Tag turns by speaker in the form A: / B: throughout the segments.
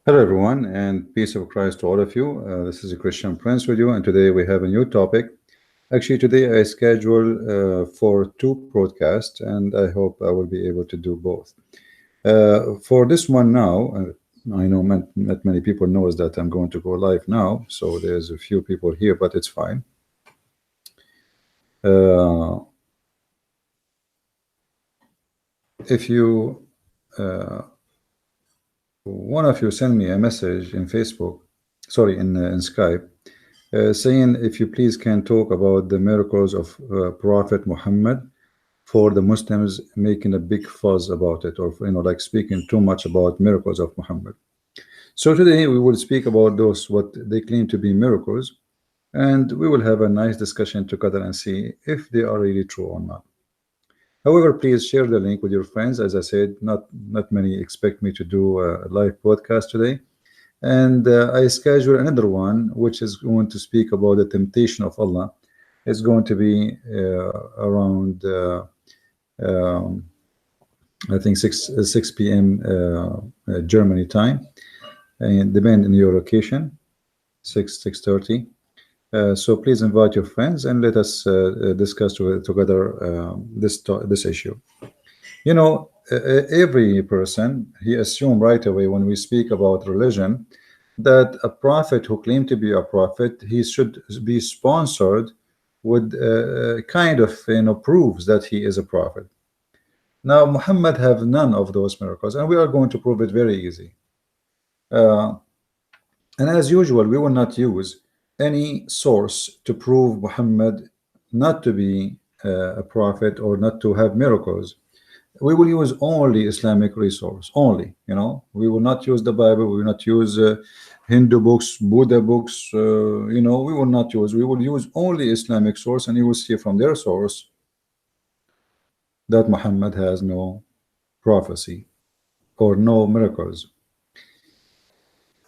A: Hello, everyone, and peace of Christ to all of you. This is a Christian Prince with you, and today we have a new topic. Actually, today I scheduled for two broadcasts, and I hope I will be able to do both. For this one now, I know not many people knows that I'm going to go live now, so there's a few people here, but it's fine. Uh, if you one of you send me a message in Facebook, sorry, in Skype, saying if you please can talk about the miracles of Prophet Muhammad for the Muslims making a big fuzz about it, or like speaking too much about miracles of Muhammad. So today we will speak about those what they claim to be miracles, and we will have a nice discussion together and see if they are really true or not. However, please share the link with your friends. As I said, not many expect me to do a live podcast today, and I schedule another one which is going to speak about the temptation of Allah. It's going to be around I think 6 p.m. Germany time, and depend on your location, 6:30. So please invite your friends and let us discuss together this issue. Every person he assume right away when we speak about religion that a prophet who claimed to be a prophet he should be sponsored with kind of proves that he is a prophet. Now Muhammad have none of those miracles, and we are going to prove it very easy. Uh, and as usual, we will not use any source to prove Muhammad not to be a prophet or not to have miracles. We will use only Islamic resource, only. We will not use the Bible. We will not use Hindu books, Buddha books. We will not use. We will use only Islamic source, and you will see from their source that Muhammad has no prophecy or no miracles.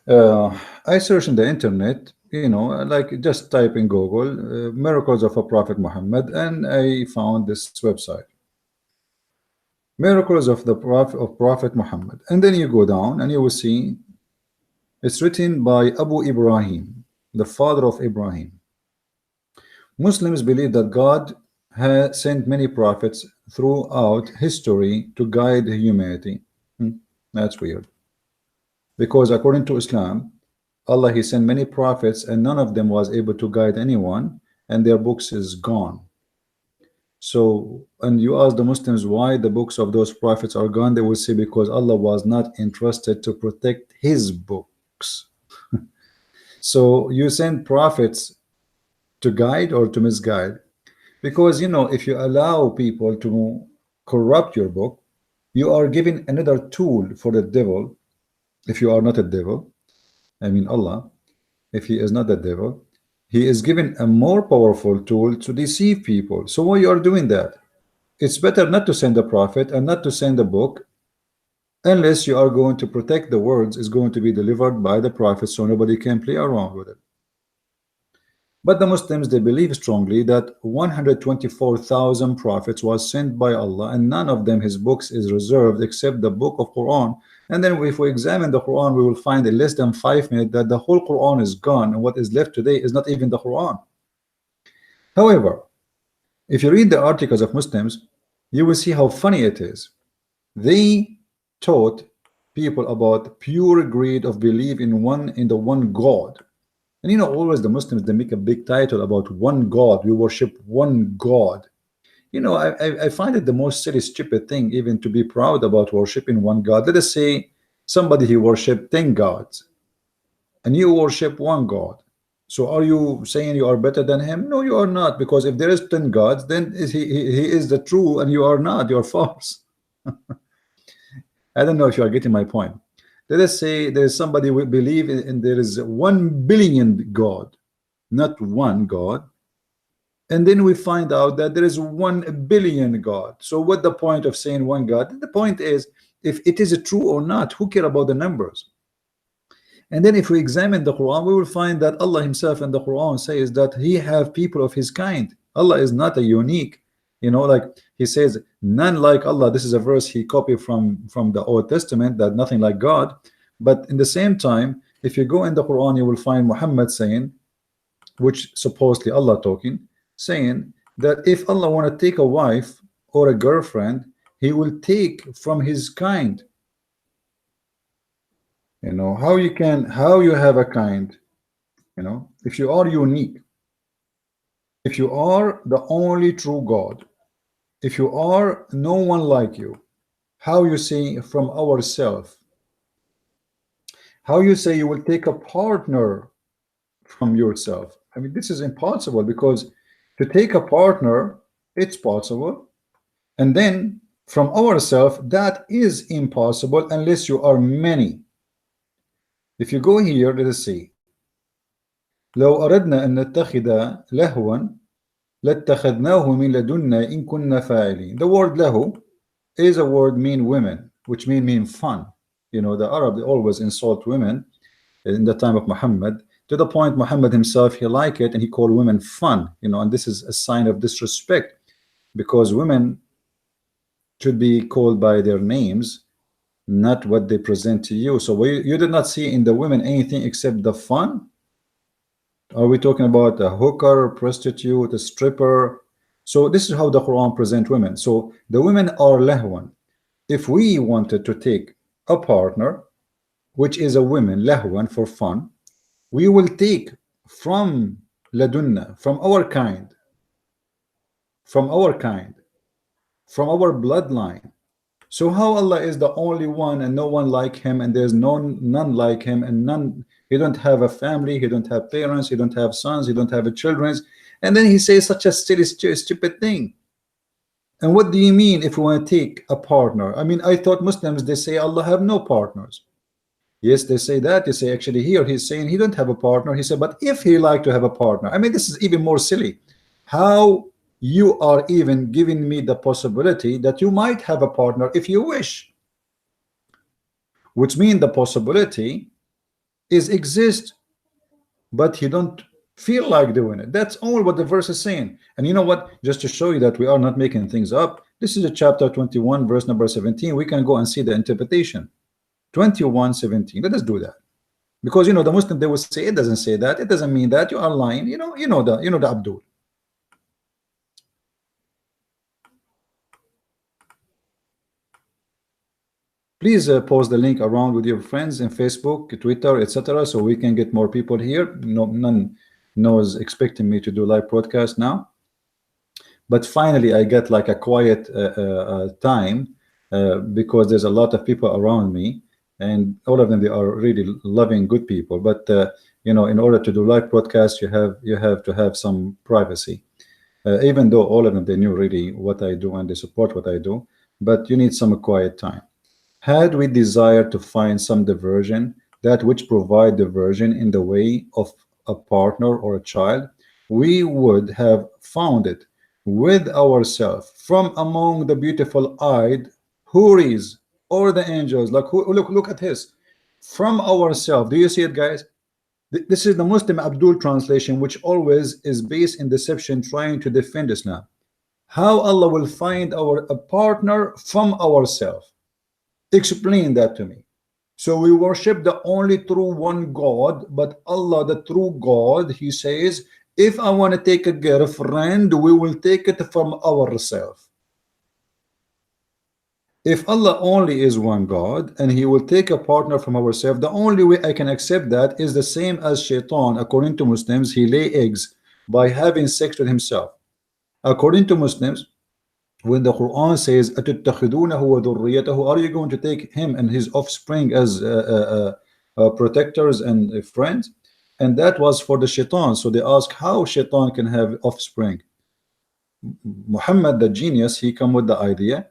A: I searched in the internet, like just type in Google miracles of a Prophet Muhammad, and I found this website, miracles of the Prophet Muhammad. And then you go down and you will see it's written by Abu Ibrahim, the father of Ibrahim. Muslims believe that God has sent many prophets throughout history to guide humanity. That's weird. Because according to Islam, Allah he sent many prophets and none of them was able to guide anyone, and their books is gone. So, and you ask the Muslims why the books of those prophets are gone, they will say because Allah was not entrusted to protect his books. So you send prophets to guide or to misguide, because if you allow people to corrupt your book, you are giving another tool for the devil. If you are not a devil, I mean Allah, if he is not the devil, he is given a more powerful tool to deceive people. So why you are doing that? It's better not to send a prophet and not to send a book unless you are going to protect the words is going to be delivered by the prophet, so nobody can play around with it. But the Muslims, they believe strongly that 124,000 prophets was sent by Allah, and none of them his books is reserved except the book of Quran. And then if we examine the Quran, we will find in less than 5 minutes that the whole Quran is gone, and what is left today is not even the Quran. However, if you read the articles of Muslims, you will see how funny it is. They taught people about pure greed of belief in the one God. And always the Muslims, they make a big title about one God. We worship one God. I find it the most silly, stupid thing even to be proud about worshiping one God. Let us say somebody he worship 10 gods, and you worship one God. So are you saying you are better than him? No, you are not, because if there is 10 gods, then he is the true, and you are not. You are false. I don't know if you are getting my point. Let us say there is somebody who believe in there is 1 billion God, not one God, and then we find out that there is 1 billion God. So what the point of saying one God? The point is, if it is true or not, who care about the numbers? And then if we examine the Quran, we will find that Allah himself in the Quran says that he have people of his kind. Allah is not a unique, like he says, none like Allah. This is a verse he copied from the Old Testament, that nothing like God. But in the same time, if you go in the Quran, you will find Muhammad saying, which supposedly Allah talking, saying that if Allah want to take a wife or a girlfriend, he will take from his kind. You know, how you have a kind, you know, if you are unique, if you are the only true God, if you are no one like you, how you say from ourself, how you say you will take a partner from yourself? I mean, this is impossible, because to take a partner, it's possible, and then from ourselves, that is impossible unless you are many. If you go here, let us see. لو أردنا أن نتخذ لهوا لاتخذناه من لدنا إن كنا فاعلين. The word lahu is a word mean women, which mean fun. You know, the Arab, they always insult women in the time of Muhammad, to the point Muhammad himself, he liked it and he called women fun, you know, and this is a sign of disrespect, because women should be called by their names, not what they present to you. So you did not see in the women anything except the fun. Are we talking about a hooker, a prostitute, a stripper? So this is how the Quran present women. So the women are lahwan. If we wanted to take a partner, which is a woman, lahwan, for fun, we will take from ladunna, from our kind, from our bloodline. So how Allah is the only one and no one like him, and there's none like him, and none, he don't have a family, he don't have parents, he don't have sons, he don't have children, and then he says such a silly, stupid thing. And what do you mean if we want to take a partner? I mean, I thought Muslims, they say Allah have no partners. Yes, they say that. They say actually here he's saying he don't have a partner. He said, but if he like to have a partner, I mean, this is even more silly. How you are even giving me the possibility that you might have a partner if you wish, which means the possibility is exist, but you don't feel like doing it. That's all what the verse is saying. And you know what, just to show you that we are not making things up, this is a chapter 21 verse number 17. We can go and see the interpretation. 21:17. Let us do that, because you know the Muslim, they will say it doesn't say that, it doesn't mean that, you are lying, you know the Abdul. Please post the link around with your friends in Facebook, Twitter, etc., so we can get more people here. None is expecting me to do live broadcast now, but finally I get like a quiet time because there's a lot of people around me, and all of them, they are really loving, good people. But you know, in order to do live broadcast, you have to have some privacy. Even though all of them, they knew really what I do and they support what I do, but you need some quiet time. Had we desired to find some diversion, that which provide diversion in the way of a partner or a child, we would have found it with ourselves from among the beautiful-eyed houris or the angels. Like look at this, from ourselves. Do you see it, guys? This is the Muslim Abdul translation, which always is based in deception, trying to defend Islam. How Allah will find a partner from ourselves? Explain that to me. So we worship the only true one God, but Allah, the true God, he says, if I want to take a girlfriend, we will take it from ourselves. If Allah only is one God and he will take a partner from ourselves, the only way I can accept that is the same as shaitan. According to Muslims, he lay eggs by having sex with himself. According to Muslims, when the Quran says أَتُتَّخِذُونَهُ وَذُرِّيَّتَهُ, are you going to take him and his offspring as protectors and friends? And that was for the shaitan. So they ask how shaitan can have offspring. Muhammad, the genius, he come with the idea,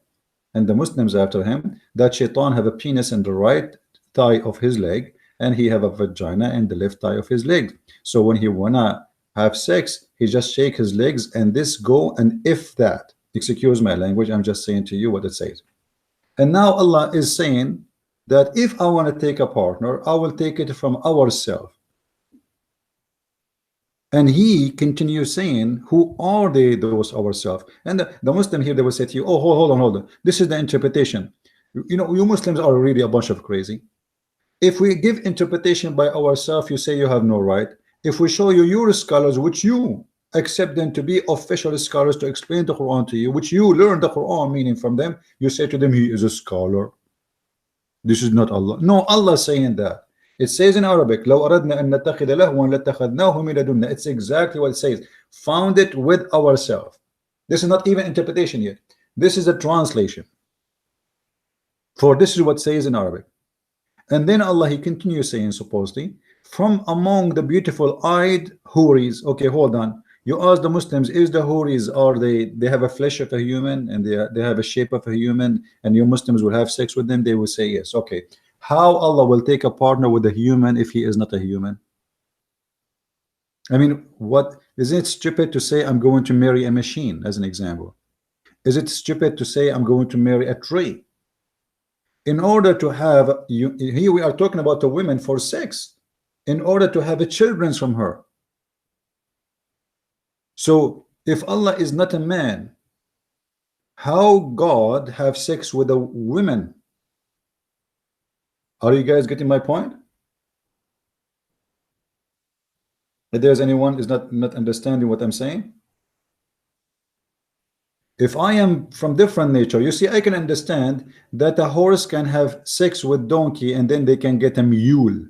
A: and the Muslims after him, that shaitan have a penis in the right thigh of his leg, and he have a vagina in the left thigh of his leg. So when he wanna have sex, he just shake his legs and this go, and if that, excuse my language, I'm just saying to you what it says. And now Allah is saying that if I want to take a partner, I will take it from ourselves. And he continues saying, who are they, those ourselves? And the Muslim here, they will say to you, oh, hold on, this is the interpretation. You know, you Muslims are really a bunch of crazy. If we give interpretation by ourselves, you say you have no right. If we show you your scholars, which you accept them to be official scholars to explain the Quran to you, which you learn the Quran meaning from them, you say to them, he is a scholar. This is not Allah. No, Allah saying that. It says in Arabic, لو أردنا أن نتخذ لهوا لاتخذناه من لدنا. It's exactly what it says. Found it with ourselves. This is not even interpretation yet. This is a translation. For this is what it says in Arabic. And then Allah, he continues saying, supposedly, from among the beautiful eyed houris. Okay, hold on. You ask the Muslims, is the houris, are they have a flesh of a human and they have a shape of a human, and you Muslims will have sex with them? They will say yes. Okay, how Allah will take a partner with a human if he is not a human? I mean, what is it stupid to say I'm going to marry a machine, as an example? Is it stupid to say I'm going to marry a tree? In order to have you, here we are talking about a woman for sex, in order to have a children from her. So if Allah is not a man, how God have sex with a woman? Are you guys getting my point? If there's anyone is not understanding what I'm saying, if I am from different nature, you see, I can understand that a horse can have sex with donkey and then they can get a mule.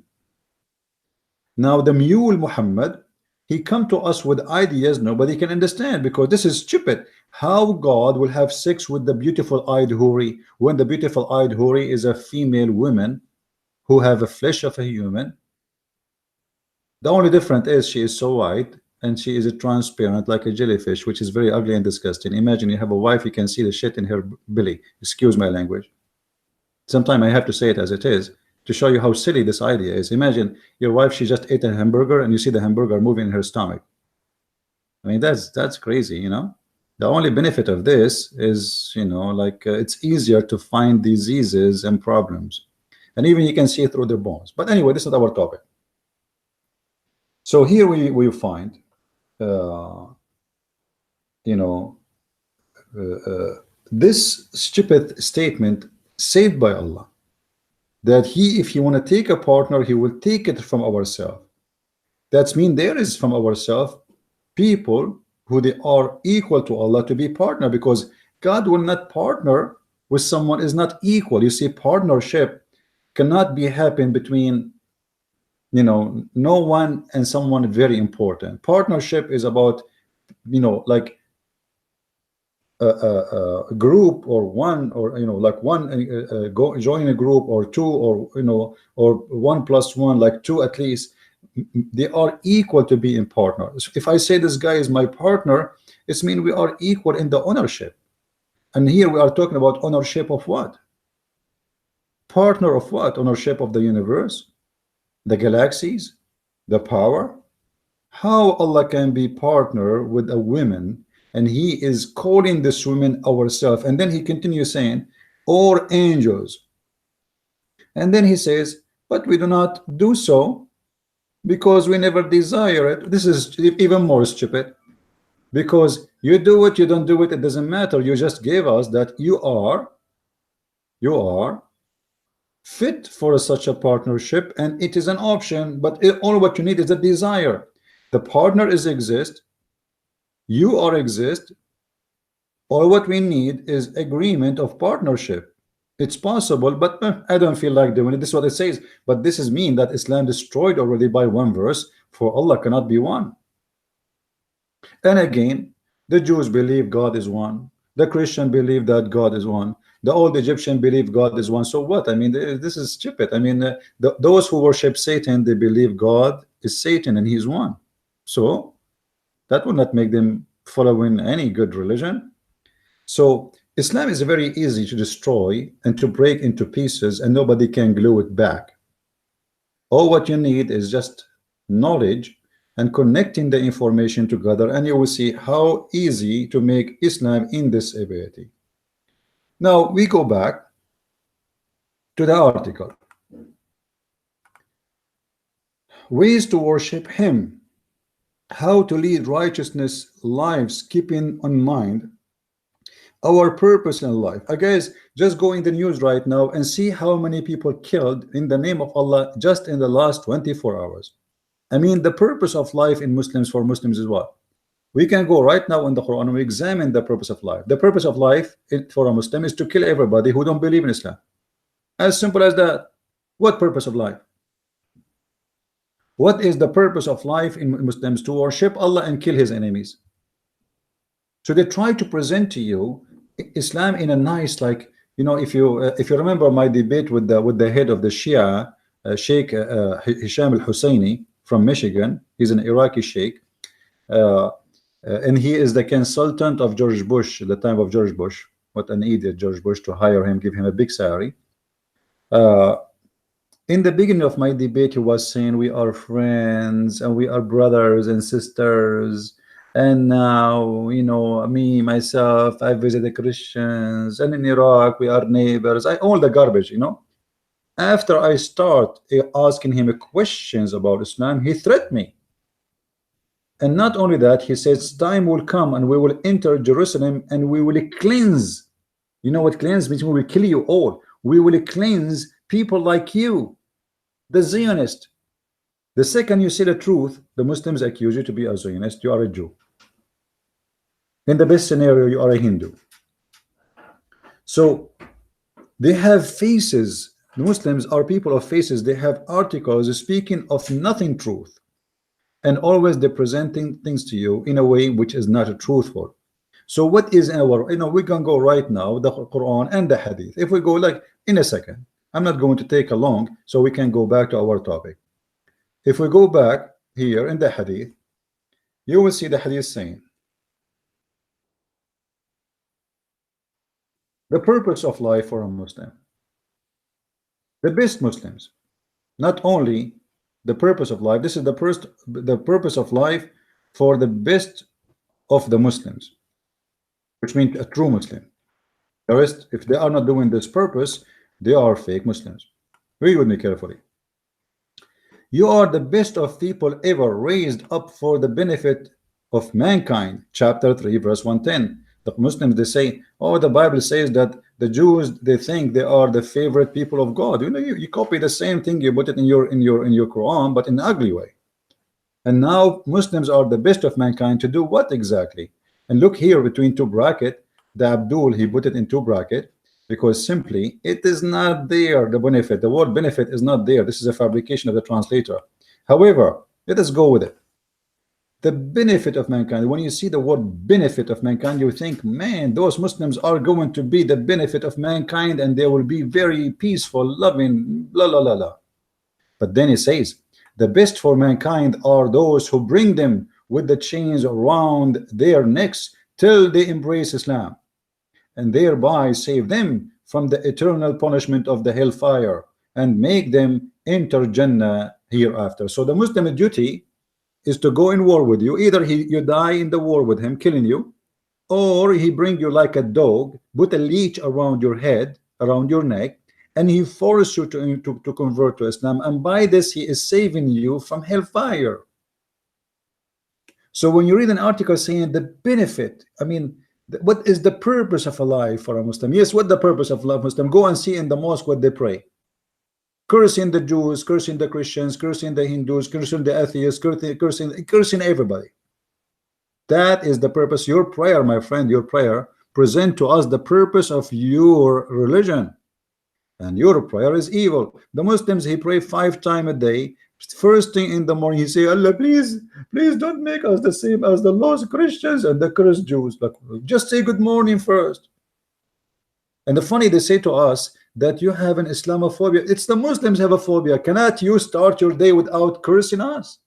A: Now the mule Muhammad, he come to us with ideas nobody can understand, because this is stupid. How God will have sex with the beautiful eyed houri when the beautiful eyed houri is a female woman who have a flesh of a human? The only difference is she is so white and she is a transparent like a jellyfish, which is very ugly and disgusting. Imagine you have a wife, you can see the shit in her belly. Excuse my language. Sometimes I have to say it as it is to show you how silly this idea is. Imagine your wife, she just ate a hamburger and you see the hamburger moving in her stomach. I mean, that's crazy, you know. The only benefit of this is, you know, like it's easier to find diseases and problems, and even you can see through their bones. But anyway, this is our topic. So here we find you know, this stupid statement said by Allah, that he, if he want to take a partner, he will take it from ourselves. That's mean there is from ourselves people who they are equal to Allah to be partner, because God will not partner with someone is not equal. You see, partnership cannot be happen between, you know, no one and someone very important. Partnership is about, you know, like a group or one, or you know, like one go join a group, or two, or you know, or 1 + 1 like 2 at least. They are equal to be in partners. If I say this guy is my partner, it's mean we are equal in the ownership. And here we are talking about ownership of what? Partner of what? Ownership of the universe, the galaxies, the power. How Allah can be partner with a woman, and he is calling this woman ourselves, and then he continues saying, or angels, and then he says, but we do not do so because we never desire it. This is even more stupid, because you do it, you don't do it, it doesn't matter. You just gave us that you are fit for such a partnership, and it is an option, but all what you need is a desire. The partner is exist, you are exist, all what we need is agreement of partnership. It's possible, but I don't feel like doing it. This is what it says. But this is mean that Islam destroyed already by one verse, for Allah cannot be one. And again, the Jews believe God is one, the Christian believe that God is one, the old Egyptian believe God is one. So what? I mean, this is stupid. I mean, those who worship Satan, they believe God is Satan and he's one. So that will not make them following any good religion. So Islam is very easy to destroy and to break into pieces, and nobody can glue it back. All what you need is just knowledge and connecting the information together, and you will see how easy to make Islam in this ability. Now we go back to the article. Ways to worship him, how to lead righteousness lives, keeping in mind Our purpose in life. Guys, just go in the news right now and see how many people killed in the name of Allah just in the last 24 hours. I mean, the purpose of life in Muslims, for Muslims, is what? We can go right now in the Quran and we examine the purpose of life. The purpose of life for a Muslim is to kill everybody who don't believe in Islam. As simple as that. What purpose of life? What is the purpose of life in Muslims? To worship Allah and kill his enemies. So they try to present to you Islam in a nice, like, you know, if you remember my debate with the head of the Shia, Sheikh Hisham al-Husseini from Michigan. He's an Iraqi sheikh, and he is the consultant of George Bush at the time of George Bush. What an idiot George Bush to hire him, give him a big salary. In the beginning of my debate, he was saying we are friends and we are brothers and sisters. And now, you know, me, myself, I visited Christians, and in Iraq, we are neighbors. All the garbage, you know. After I start asking him questions about Islam, he threatened me. And not only that, he says, time will come and we will enter Jerusalem and we will cleanse. You know what cleanse means? We will kill you all. We will cleanse people like you, the Zionist. The second you say the truth, the Muslims accuse you to be a Zionist. You are a Jew. In the best scenario, you are a Hindu. So they have faces. The Muslims are people of faces. They have articles speaking of nothing truth, and always they're presenting things to you in a way which is not truthful. So what is our, you know, we can go right now, the Quran and the Hadith. If we go like in a second, I'm not going to take a long, so we can go back to our topic. If we go back here in the Hadith, you will see the Hadith saying, the purpose of life for a Muslim, the best Muslims, not only the purpose of life, this is the purpose of life for the best of the Muslims, which means a true Muslim. The rest, if they are not doing this purpose, they are fake Muslims. Read with me carefully. You are the best of people ever, raised up for the benefit of mankind. Chapter 3, verse 110. The Muslims, they say, oh, the Bible says that the Jews, they think they are the favorite people of God. You know, you copy the same thing, you put it in your Quran, but in an ugly way. And now Muslims are the best of mankind to do what exactly? And look here between two brackets, the Abdul, he put it in two brackets because simply it is not there. The benefit, the word benefit is not there. This is a fabrication of the translator. However, let us go with it. The benefit of mankind. When you see the word benefit of mankind, you think, man, those Muslims are going to be the benefit of mankind and they will be very peaceful, loving, blah, blah, blah, blah. But then it says, the best for mankind are those who bring them with the chains around their necks till they embrace Islam, and thereby save them from the eternal punishment of the hellfire and make them enter Jannah hereafter. So the Muslim duty is to go in war with you. Either you die in the war with him, killing you, or he bring you like a dog, put a leash around your head, around your neck, and he force you to convert to Islam, and by this he is saving you from hellfire. So when you read an article saying the benefit, I mean, what is the purpose of a life for a Muslim? Yes, what the purpose of a Muslim? Go and see in the mosque what they pray. Cursing the Jews, cursing the Christians, cursing the Hindus, cursing the atheists, cursing everybody. That is the purpose. Your prayer, my friend, your prayer, present to us the purpose of your religion. And your prayer is evil. The Muslims, he pray 5 times a day. First thing in the morning, he say, Allah, please don't make us the same as the lost Christians and the cursed Jews. Like, just say good morning first. And the funny, they say to us that you have an Islamophobia. It's the Muslims have a phobia. Cannot you start your day without cursing us?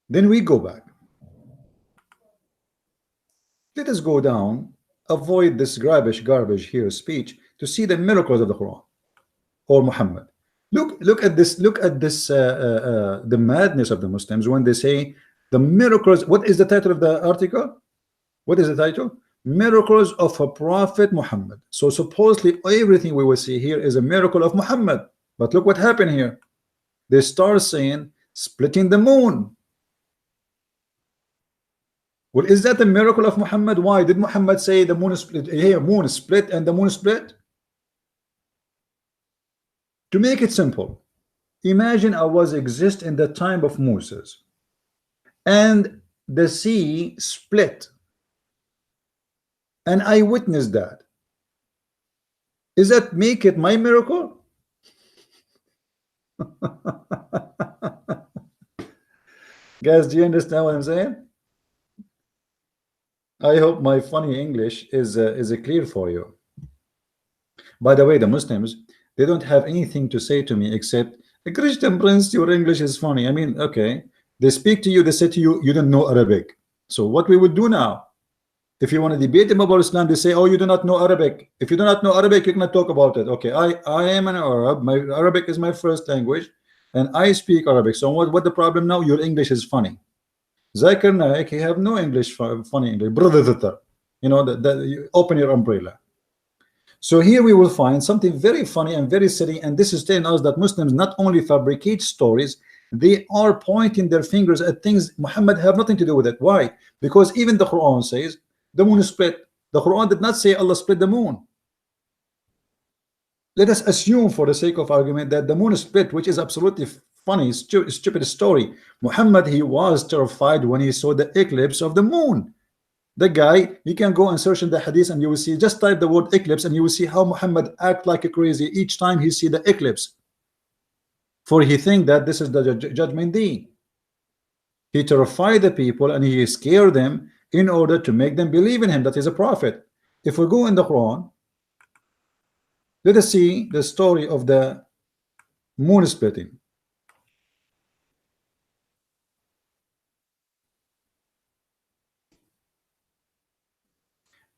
A: Then we go back. Let us go down, avoid this garbage here speech, to see the miracles of the Quran or Muhammad. Look at this the madness of the Muslims when they say the miracles. What is the title of the article? What is the title? Miracles of a Prophet Muhammad. So supposedly everything we will see here is a miracle of Muhammad. But look what happened here. They start saying splitting the moon. Well, is that a miracle of Muhammad? Why did Muhammad say the moon split? Here, moon split and the moon split. To make it simple, imagine I was exist in the time of Moses, and the sea split, and I witnessed that. Is that make it my miracle? Guys, do you understand what I'm saying? I hope my funny English is clear for you. By the way, the Muslims, they don't have anything to say to me except, Christian Prince, your English is funny. I mean, okay, they speak to you, they say to you, you don't know Arabic. So what we would do now, if you want to debate them about Islam, they say, oh, you do not know Arabic. If you do not know Arabic, you cannot talk about it. Okay, I am an Arab. My Arabic is my first language, and I speak Arabic. So what the problem now? Your English is funny. Zakir Naik, he have no English, funny English. Brother, you know, you open your umbrella. So here we will find something very funny and very silly, and this is telling us that Muslims not only fabricate stories, they are pointing their fingers at things Muhammad have nothing to do with it. Why? Because even the Quran says the moon is split. The Quran did not say Allah split the moon. Let us assume, for the sake of argument, that the moon is split, which is absolutely funny, stupid story. Muhammad, he was terrified when he saw the eclipse of the moon. The guy, you can go and search in the hadith and you will see, just type the word eclipse and you will see how Muhammad act like a crazy each time he see the eclipse. For he think that this is the judgment day. He terrified the people and he scared them in order to make them believe in him that he's a prophet. If we go in the Quran, let us see the story of the moon splitting.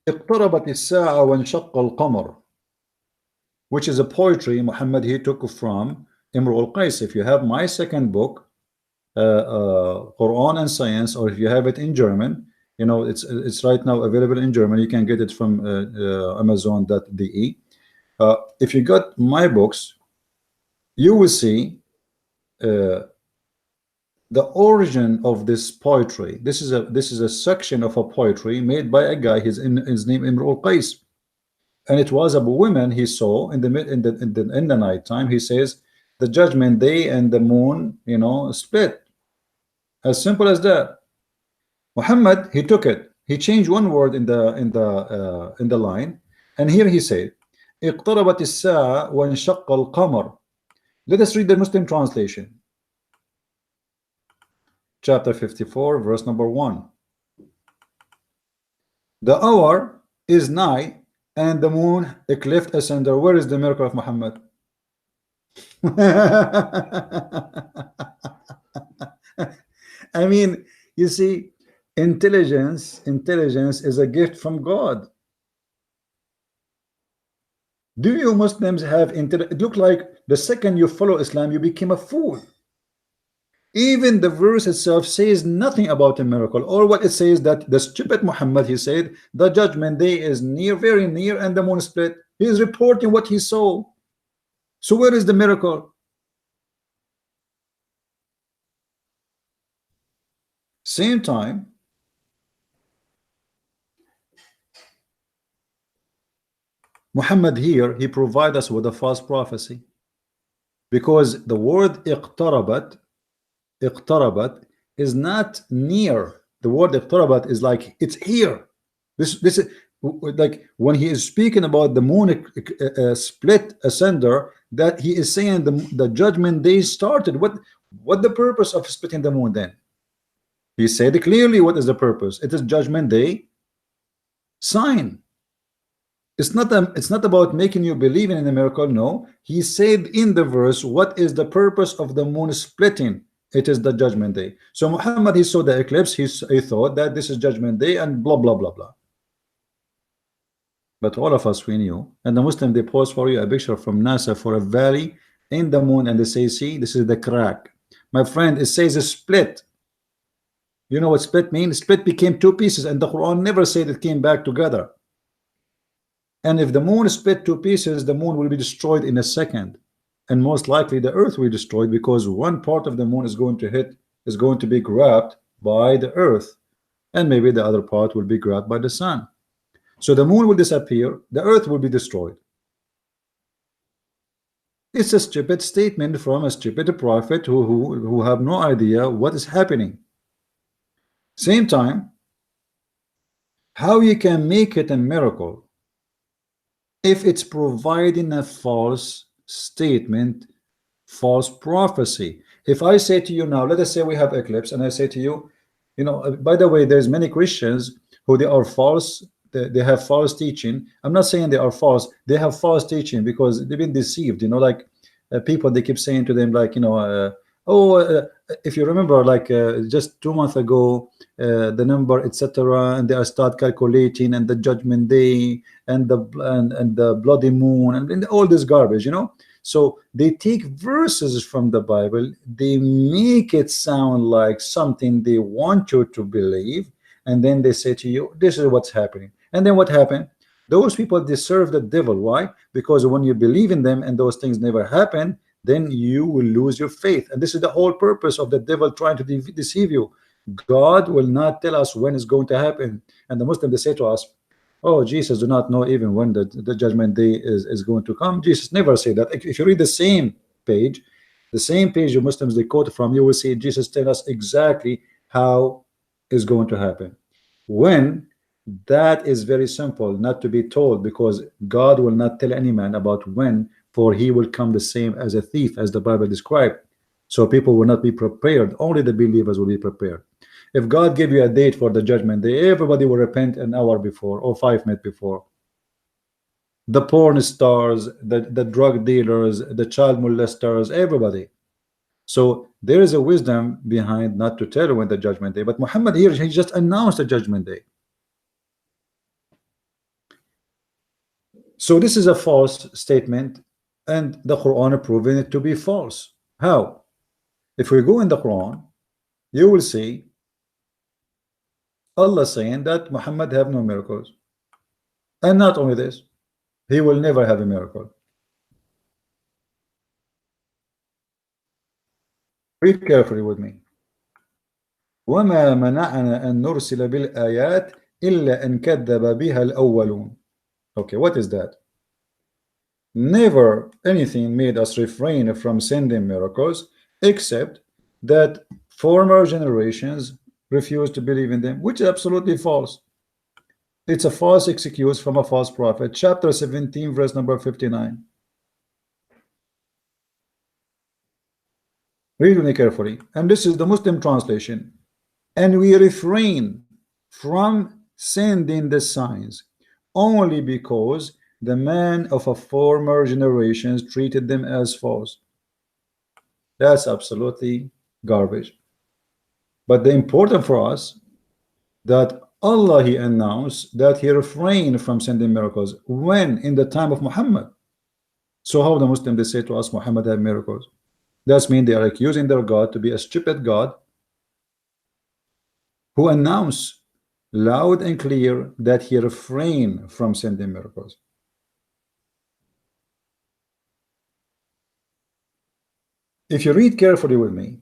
A: اقتربت الساعة وانشق القمر, which is a poetry Muhammad he took from Imru al-Qais. If you have my second book, Quran and Science, or if you have it in German, you know, it's right now available in German. You can get it from Amazon.de. If you got my books, you will see the origin of this poetry. This is a section of a poetry made by a guy. His name Imru al-Qais, and it was a woman he saw in the night time. He says the judgment day and the moon, you know, split. As simple as that. Muhammad, he took it. He changed one word in the line, and here he said, اقتربت الساعة وانشق القمر. Let us read the Muslim translation. Chapter 54, verse number 1. The hour is nigh, and the moon a cleft asunder. Where is the miracle of Muhammad? I mean, you see, intelligence is a gift from God. Do you Muslims have intelligence? It looks like the second you follow Islam, you became a fool. Even the verse itself says nothing about a miracle. Or what it says that the stupid Muhammad, he said the judgment day is near, very near, and the moon split. He is reporting what he saw. So where is the miracle? Same time, Muhammad here, he provides us with a false prophecy, because the word iqtarabat is not near. The word iqtarabat is like it's here. This is like when he is speaking about the moon split asunder, that he is saying the judgment day started. What the purpose of splitting the moon then? He said clearly what is the purpose. It is judgment day sign. It's not about making you believe in a miracle. No, he said in the verse what is the purpose of the moon splitting. It is the judgment day. So Muhammad, he saw the eclipse, he thought that this is judgment day and blah blah blah blah. But all of us, we knew. And the Muslim, they post for you a picture from NASA for a valley in the moon, and they say, see, this is the crack. My friend, it says a split. You know what split means? Split became two pieces, and the Quran never said it came back together. And if the moon split two pieces, the moon will be destroyed in a second, and most likely the earth will be destroyed, because one part of the moon is going to be grabbed by the earth. and maybe the other part will be grabbed by the sun. So the moon will disappear, the earth will be destroyed. It's a stupid statement from a stupid prophet who have no idea what is happening. Same time, how you can make it a miracle if it's providing a false statement, false prophecy? If I say to you now, let us say we have eclipse, and I say to you, you know, by the way, there's many Christians who they are false, they have false teaching. I'm not saying they are false, they have false teaching because they've been deceived, you know, like people, they keep saying to them, like, you know, if you remember, like just 2 months ago, the number, etc., and they start calculating, and the judgment day, and the bloody moon, and all this garbage, you know. So they take verses from the Bible, they make it sound like something they want you to believe, and then they say to you, this is what's happening. And then what happened? Those people, they serve the devil. Why? Because when you believe in them and those things never happen, then you will lose your faith. And this is the whole purpose of the devil trying to deceive you. God will not tell us when it's going to happen. And the Muslims, they say to us, oh, Jesus do not know even when the judgment day is going to come. Jesus never said that. If you read the same page you Muslims they quote from, you will see Jesus tell us exactly how is going to happen. When? That is very simple not to be told, because God will not tell any man about when, for he will come the same as a thief, as the Bible described. So people will not be prepared. Only the believers will be prepared. If God gave you a date for the judgment day, everybody will repent an hour before or 5 minutes before. The porn stars, the drug dealers, the child molesters, everybody. So there is a wisdom behind not to tell when the judgment day. But Muhammad here, he just announced the judgment day. So this is a false statement, and the Quran proving it to be false. How? If we go in the Quran, you will see Allah saying that Muhammad have no miracles. And not only this, he will never have a miracle. Read carefully with me. وَمَا مَنَعَنَا أَن نُرْسِلَ بِالْآيَاتِ إِلَّا أَن كَذَّبَ بِهَا الْأَوَّلُونَ. Okay, what is that? Never anything made us refrain from sending miracles, except that former generations refused to believe in them, which is absolutely false. It's a false excuse from a false prophet. Chapter 17, verse number 59. Read with me carefully. And this is the Muslim translation. And we refrain from sending the signs only because the man of a former generations treated them as false. That's absolutely garbage. But the important for us that Allah, he announced that he refrained from sending miracles. When? In the time of Muhammad. So how the Muslims, they say to us Muhammad had miracles? That means they are accusing their God to be a stupid God who announced loud and clear that he refrained from sending miracles. If you read carefully with me,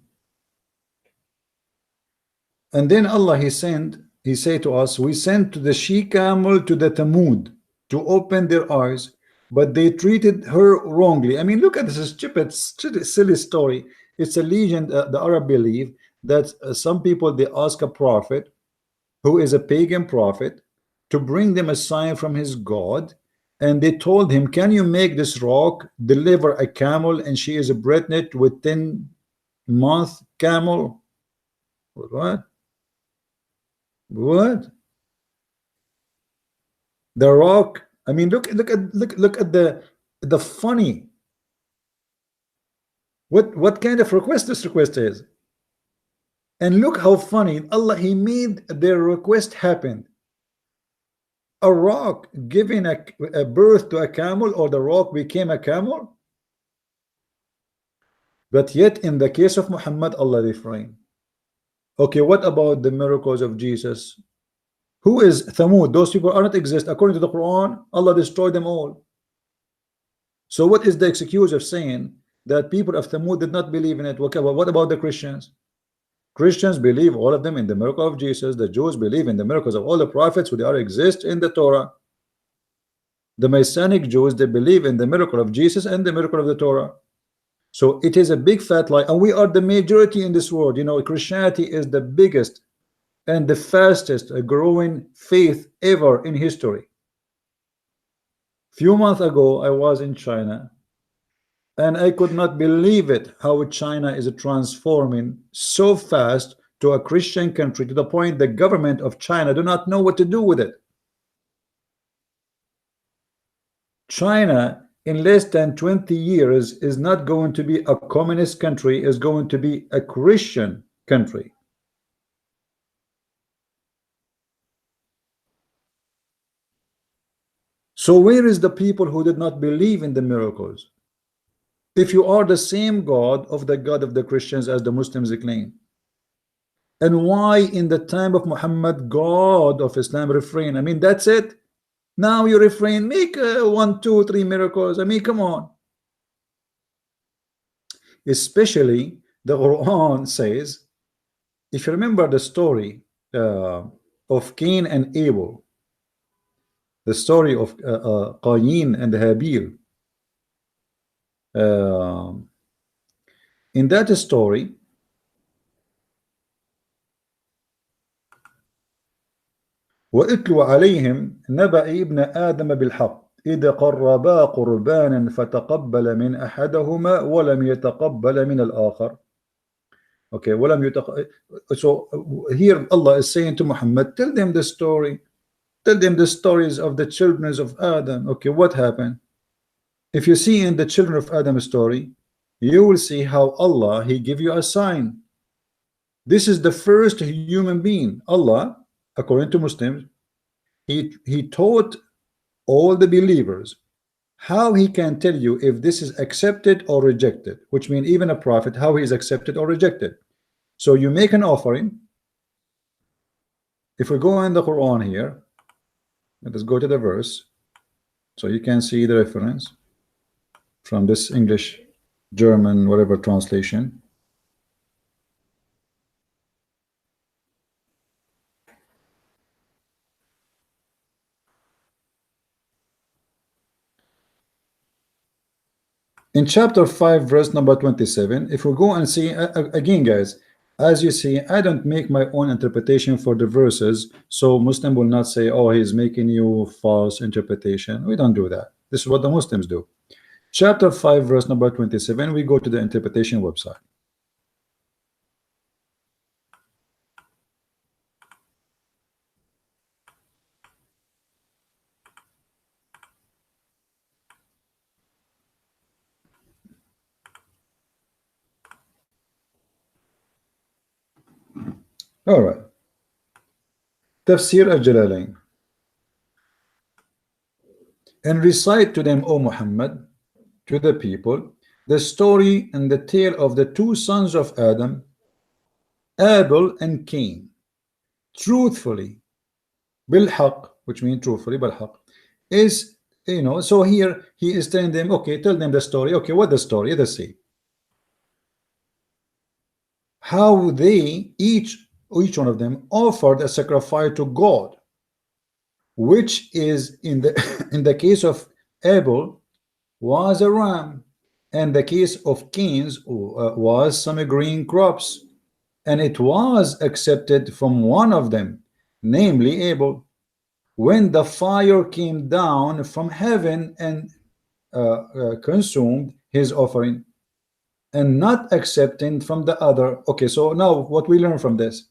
A: and then Allah, he said to us, we sent to the she-camel to the Thamud to open their eyes, but they treated her wrongly. I mean, look at this stupid silly story. It's a legend. The Arab believe that some people, they ask a prophet who is a pagan prophet to bring them a sign from his God, and they told him, can you make this rock deliver a camel, and she is pregnant with 10-month camel? What? The rock, I mean, look at the funny, what kind of request this request is. And look how funny Allah, he made their request happen. A rock giving a birth to a camel, or the rock became a camel. But yet in the case of Muhammad, Allah refrained. Okay, what about the miracles of Jesus? Who is Thamud? Those people are not exist. According to the Quran, Allah destroyed them all. So what is the excuse of saying that people of Thamud did not believe in it? Okay, well, what about the Christians? Christians believe, all of them, in the miracle of Jesus. The Jews believe in the miracles of all the prophets who they are exist in the Torah. The Messianic Jews, they believe in the miracle of Jesus and the miracle of the Torah. So it is a big fat lie, and we are the majority in this world. You know, Christianity is the biggest and the fastest growing faith ever in history. Few months ago, I was in China, and I could not believe it, how China is transforming so fast to a Christian country, to the point the government of China do not know what to do with it. China in less than 20 years is not going to be a communist country, is going to be a Christian country. So where is the people who did not believe in the miracles? If you are the same God of the Christians as the Muslims claim, and why in the time of Muhammad, God of Islam refrain? I mean, that's it. Now you refrain, make 1, 2, 3 miracles. I mean, come on. Especially the Quran says, if you remember the story of Cain and Abel, the story of Qayin and Habil, in that story, وَإِتْلُ عَلَيْهِمْ نَبَأِ ابْنَ آدَمَ بِالْحَقِّ إِذْ قَرَّبَا قُرْبَانًا فَتَقَبَّلَ مِنْ أَحَدَهُمَا وَلَمْ يَتَقَبَّلَ مِنَ الْآخَرِ. Okay, so here Allah is saying to Muhammad, tell them the story. Tell them the stories of the children of Adam. Okay, what happened? If you see in the children of Adam story, you will see how Allah, He give you a sign. This is the first human being. Allah, according to Muslims, He taught all the believers how He can tell you if this is accepted or rejected, which means even a prophet, how he is accepted or rejected. So you make an offering. If we go in the Quran here, let us go to the verse so you can see the reference from this English, German, whatever translation. In chapter 5 verse number 27, if we go and see again, guys, as you see, I don't make my own interpretation for the verses, so Muslim will not say, oh, he's making you false interpretation. We don't do that. This is what the Muslims do. Chapter 5 verse number 27, we go to the interpretation website. All right. Tafsir al-Jalalain. And recite to them, O Muhammad, to the people, the story and the tale of the two sons of Adam, Abel and Cain, truthfully, bilhaq, which means truthfully, bilhaq, is, you know, so here he is telling them, okay, tell them the story. Okay, what the story? Let's see. How they, each one of them, offered a sacrifice to God, which is in the in the case of Abel was a ram, and the case of Cain's was some green crops, and it was accepted from one of them, namely Abel, when the fire came down from heaven and consumed his offering, and not accepting from the other. Okay, so now what we learn from this?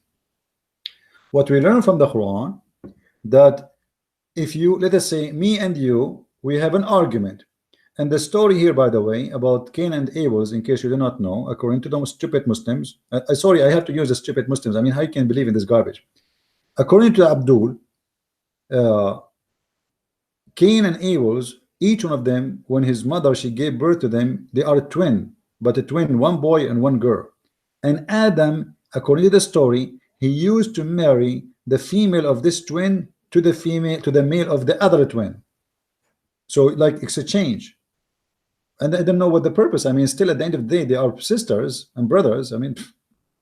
A: What we learn from the Quran, that if you, let us say, me and you, we have an argument. And the story here, by the way, about Cain and Abel's, in case you do not know, according to the stupid Muslims, sorry, I have to use the stupid Muslims. I mean, how you can believe in this garbage? According to Abdul, Cain and Abel's, each one of them, when his mother, she gave birth to them, they are twin, but a twin, one boy and one girl. And Adam, according to the story, he used to marry the female of this twin to the female, to the male of the other twin. So like it's a change. And I don't know what the purpose. I mean, still at the end of the day, they are sisters and brothers. I mean,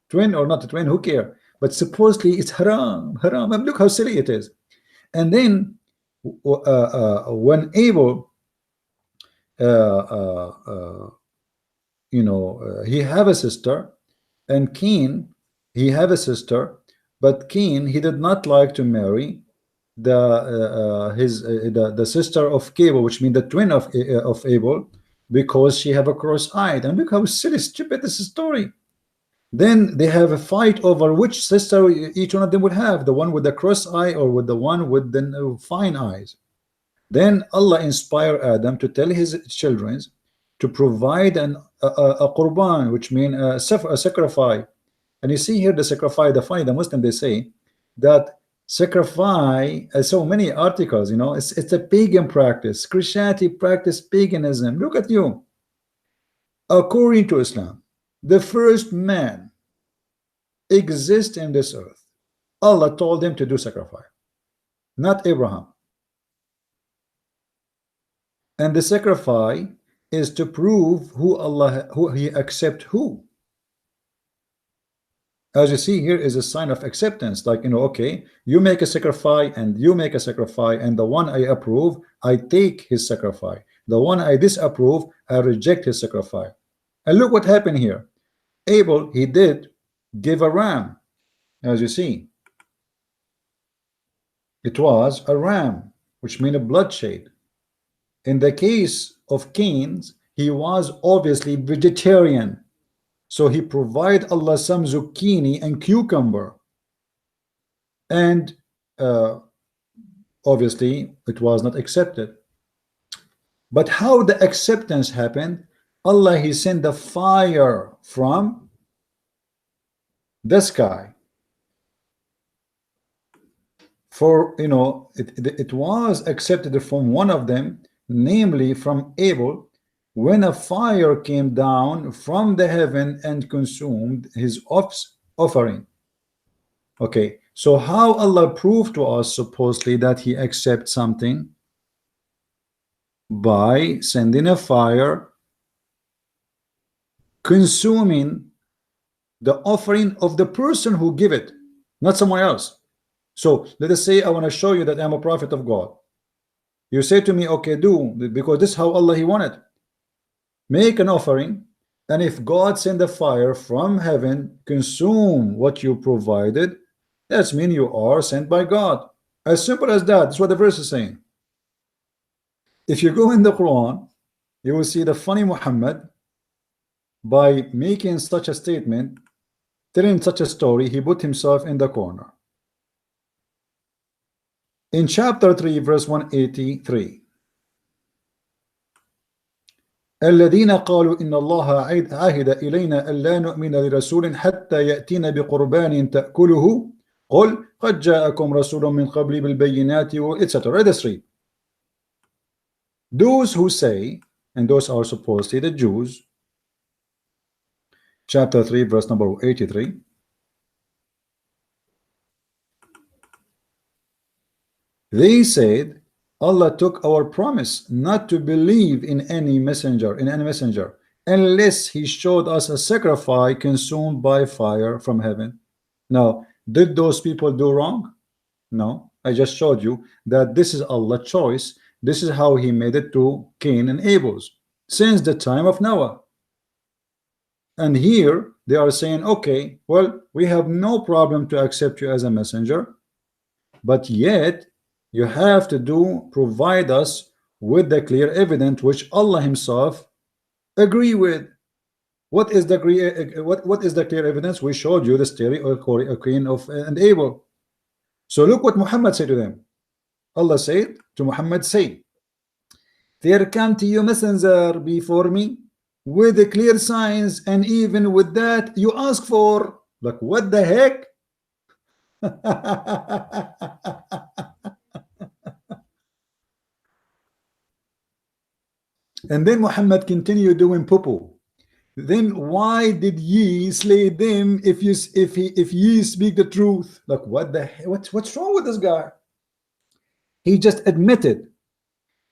A: twin or not a twin, who care? But supposedly it's haram, haram. And look how silly it is. And then when Abel, he have a sister, and Cain, he have a sister, but Cain, he did not like to marry the sister of Abel, which means the twin of Abel, because she have a cross-eyed. And look how silly, stupid this story. Then they have a fight over which sister each one of them would have, the one with the cross eye or with the one with the fine eyes. Then Allah inspired Adam to tell his children to provide a qurban, which means a sacrifice. And you see here the sacrifice, the Muslim, they say that sacrifice, so many articles, it's a pagan practice. Christianity practice paganism. Look at you. According to Islam, the first man exists in this earth. Allah told him to do sacrifice, not Abraham. And the sacrifice is to prove who he accept who. As you see here is a sign of acceptance, like, okay, you make a sacrifice and you make a sacrifice, and the one I approve, I take his sacrifice. The one I disapprove, I reject his sacrifice. And look what happened here. Abel, he did give a ram, as you see. It was a ram, which means a bloodshed. In the case of Cain, he was obviously vegetarian, so he provided Allah some zucchini and cucumber, and obviously it was not accepted. But how the acceptance happened? Allah, he sent the fire from the sky. For it was accepted from one of them, namely from Abel, when a fire came down from the heaven and consumed his offering. Okay, so how Allah proved to us supposedly that he accepts something? By sending a fire consuming the offering of the person who give it, not someone else. So let us say I want to show you that I'm a prophet of God. You say to me, okay, do, because this is how Allah he wanted. Make an offering, and if God send a fire from heaven, consume what you provided, that means you are sent by God. As simple as that. That's what the verse is saying. If you go in the Quran, you will see the funny Muhammad, by making such a statement, telling such a story, he put himself in the corner. In chapter 3, verse 183, الذين قالوا إن الله عهد إلينا ألا نؤمن لرسول حتى يأتينا بقربان تأكله قل قد جاءكم رسول من قبل بالبينات etc. Let us read. Those who say, and those are supposedly the Jews, chapter 3, verse number 83. They said, Allah took our promise not to believe in any messenger, unless he showed us a sacrifice consumed by fire from heaven. Now, did those people do wrong? No, I just showed you that this is Allah's choice. This is how he made it to Cain and Abel's since the time of Noah. And here they are saying, okay, well, we have no problem to accept you as a messenger, but yet you have to provide us with the clear evidence which Allah himself agree with. What is the clear evidence? We showed you the story of Cain and Abel. So look what Muhammad said to them. Allah said to Muhammad, say, there come to you messenger before me with the clear signs, and even with that you ask for. Like, what the heck? And then Muhammad continued doing poo-poo. Then why did ye slay them if ye speak the truth? Like, what the hell? What's wrong with this guy? He just admitted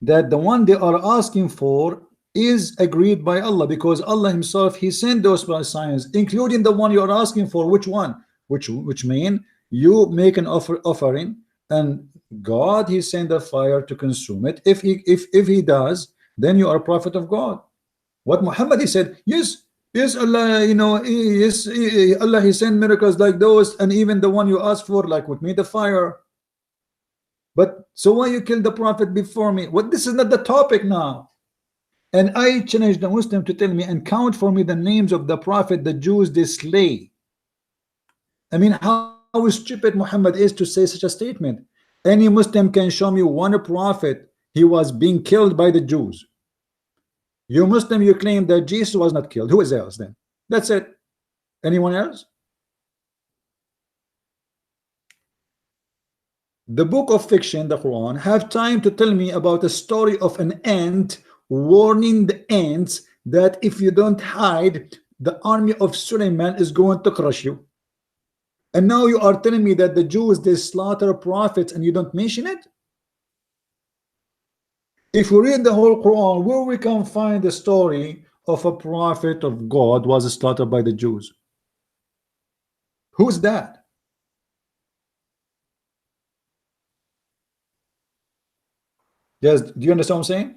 A: that the one they are asking for is agreed by Allah, because Allah himself, he sent those signs, including the one you are asking for. Which one? Which mean you make an offering, and God, he sent a fire to consume it. If he does, then you are a prophet of God. What Muhammad, he said, yes, Allah, yes, Allah, he sent miracles like those, and even the one you asked for, like with me, the fire. But so why you killed the prophet before me? What, this is not the topic now. And I challenge the Muslim to tell me and count for me the names of the prophet the Jews they slay. I mean, how stupid Muhammad is to say such a statement. Any Muslim can show me one prophet he was being killed by the Jews. You Muslim, you claim that Jesus was not killed. Who is else then? That's it. Anyone else? The book of fiction, the Quran, have time to tell me about a story of an ant warning the ants that if you don't hide, the army of Suleiman is going to crush you. And now you are telling me that the Jews, they slaughter prophets and you don't mention it? If we read the whole Quran, where we can find the story of a prophet of God was slaughtered by the Jews? Who's that? Yes, do you understand what I'm saying?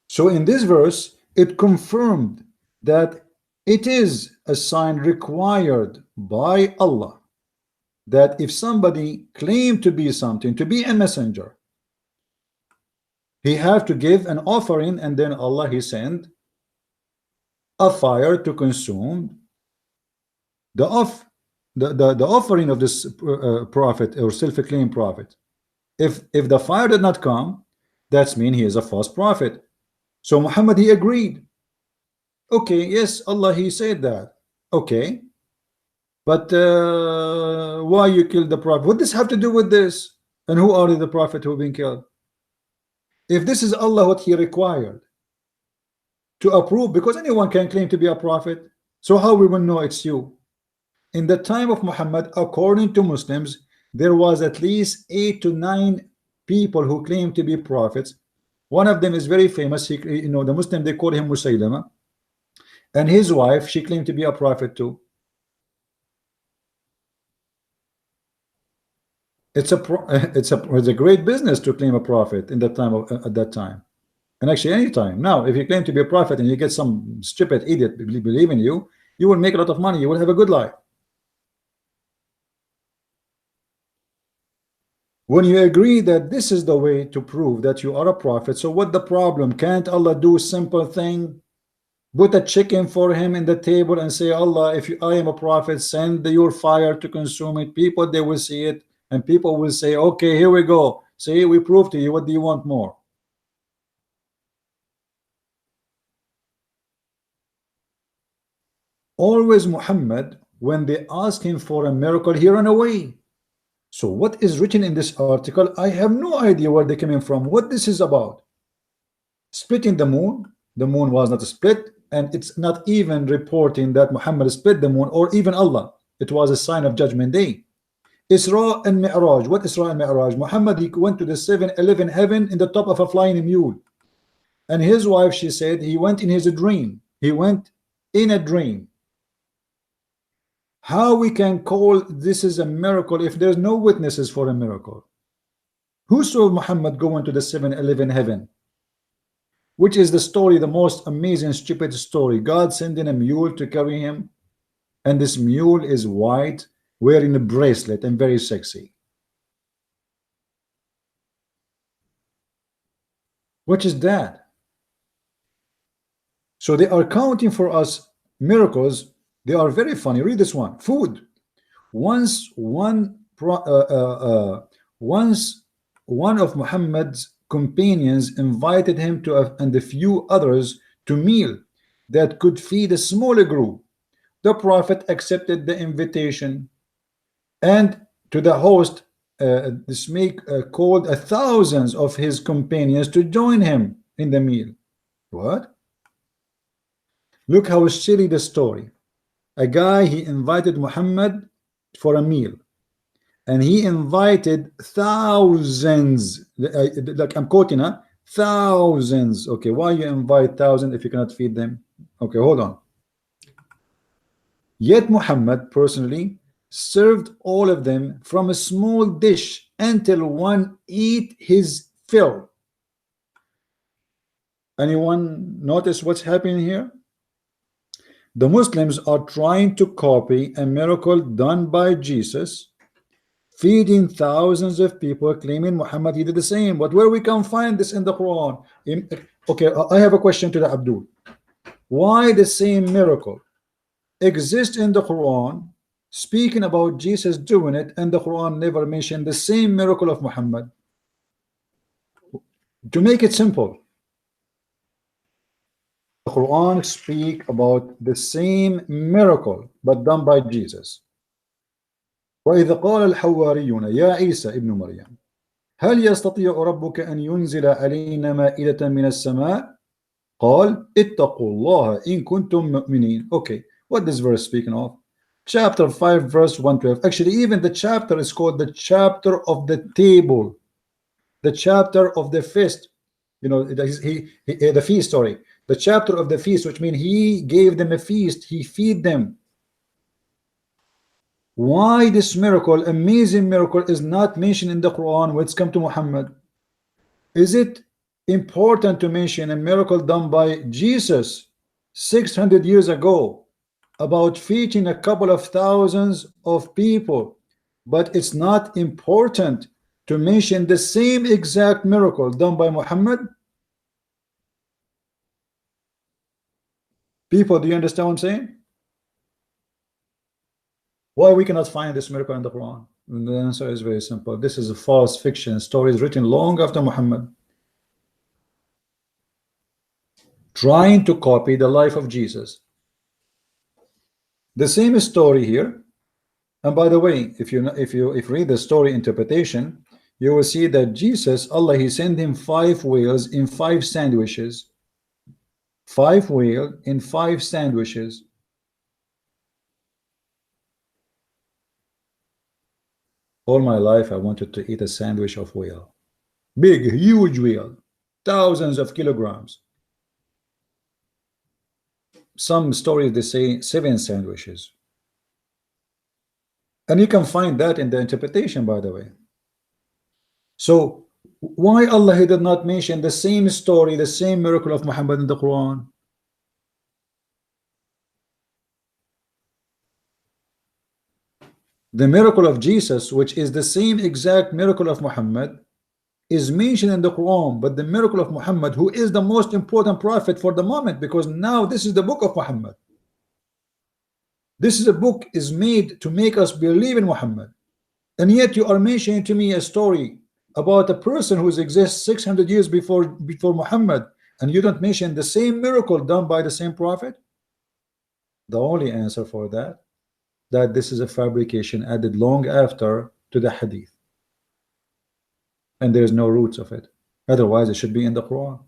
A: So in this verse, it confirmed that it is a sign required by Allah that if somebody claimed to be something, to be a messenger, he have to give an offering, and then Allah, he sent a fire to consume the offering of this prophet or self-acclaimed prophet. If the fire did not come, that's mean he is a false prophet. So Muhammad, he agreed. Okay, yes, Allah, he said that. Okay, but why you killed the prophet? What does this have to do with this? And who are the prophet who have been killed? If this is Allah, what he required to approve, because anyone can claim to be a prophet, so how we will know it's you? In the time of Muhammad, according to Muslims, there was at least 8 to 9 people who claim to be prophets. One of them is very famous. He, the Muslim, they call him Musaylama, and his wife, she claimed to be a prophet too. It's a great business to claim a prophet in that time at that time, and actually any time now. If you claim to be a prophet and you get some stupid idiot believe in you, you will make a lot of money. You will have a good life. When you agree that this is the way to prove that you are a prophet, so what the problem? Can't Allah do a simple thing? Put a chicken for him in the table and say, Allah, if I am a prophet, send your fire to consume it. People, they will see it, and people will say, okay, here we go. See, we prove to you. What do you want more? Always Muhammad, when they ask him for a miracle, he ran away. So what is written in this article, I have no idea where they came from, what this is about. Splitting the moon was not split, and it's not even reporting that Muhammad split the moon, or even Allah. It was a sign of Judgment Day. Isra and Mi'raj. What Isra and Mi'raj? Muhammad, he went to the 7-11 heaven in the top of a flying mule, and his wife, she said he went in his dream. He went in a dream. How we can call this is a miracle if there's no witnesses for a miracle? Who saw Muhammad go into the 7-11 heaven? Which is the story, the most amazing stupid story. God sending a mule to carry him, and this mule is white, wearing a bracelet, and very sexy. What is that? So they are counting for us miracles. They are very funny. Read this one. Food. Once one of Muhammad's companions invited him to and a few others to meal that could feed a smaller group. The Prophet accepted the invitation, and to the host, this called thousands of his companions to join him in the meal. What? Look how silly the story. A guy, he invited Muhammad for a meal, and he invited thousands, like I'm quoting, Thousands. Okay, why you invite thousands if you cannot feed them? Okay, hold on. Yet Muhammad personally served all of them from a small dish until one eat his fill. Anyone notice what's happening here? The Muslims are trying to copy a miracle done by Jesus, feeding thousands of people, claiming Muhammad he did the same. But where we can find this in the Quran? Okay, I have a question to the Abdul. Why the same miracle exists in the Quran, speaking about Jesus doing it, and the Quran never mentioned the same miracle of Muhammad? To make it simple, the Quran speak about the same miracle but done by Jesus. وإذ قال الحواريون يا عيسى ابن مريم هل يستطيع ربك أن ينزل علينا مائدة من السماء قال اتقوا الله إن كنتم مؤمنين. Okay, what this verse speaking of? Chapter 5 verse 112. Actually, even the chapter is called the chapter of the table, the chapter of the feast. You know, the feast, sorry, the chapter of the feast, which means he gave them a feast, he feed them. Why this miracle, amazing miracle, is not mentioned in the Quran when it's come to Muhammad? Is it important to mention a miracle done by Jesus 600 years ago about feeding a couple of thousands of people, but it's not important to mention the same exact miracle done by Muhammad? People, do you understand what I'm saying? Why we cannot find this miracle in the Quran? And the answer is very simple. This is a false fiction story written long after Muhammad, trying to copy the life of Jesus. The same story here. And by the way, if you read the story interpretation, you will see that Jesus, Allah, he sent him 5 whales in 5 sandwiches. 5 whales in 5 sandwiches. All my life I wanted to eat a sandwich of whale. Big, huge whale, thousands of kilograms. Some stories they say 7 sandwiches. And you can find that in the interpretation, by the way. So why Allah he did not mention the same story, the same miracle of Muhammad in the Quran? The miracle of Jesus, which is the same exact miracle of Muhammad, is mentioned in the Quran, but the miracle of Muhammad, who is the most important prophet for the moment, because now this is the book of Muhammad. This is a book is made to make us believe in Muhammad, and yet you are mentioning to me a story about a person who exists 600 years before Muhammad, and you don't mention the same miracle done by the same prophet. The only answer for that this is a fabrication added long after to the hadith, and there's no roots of it. Otherwise it should be in the Quran.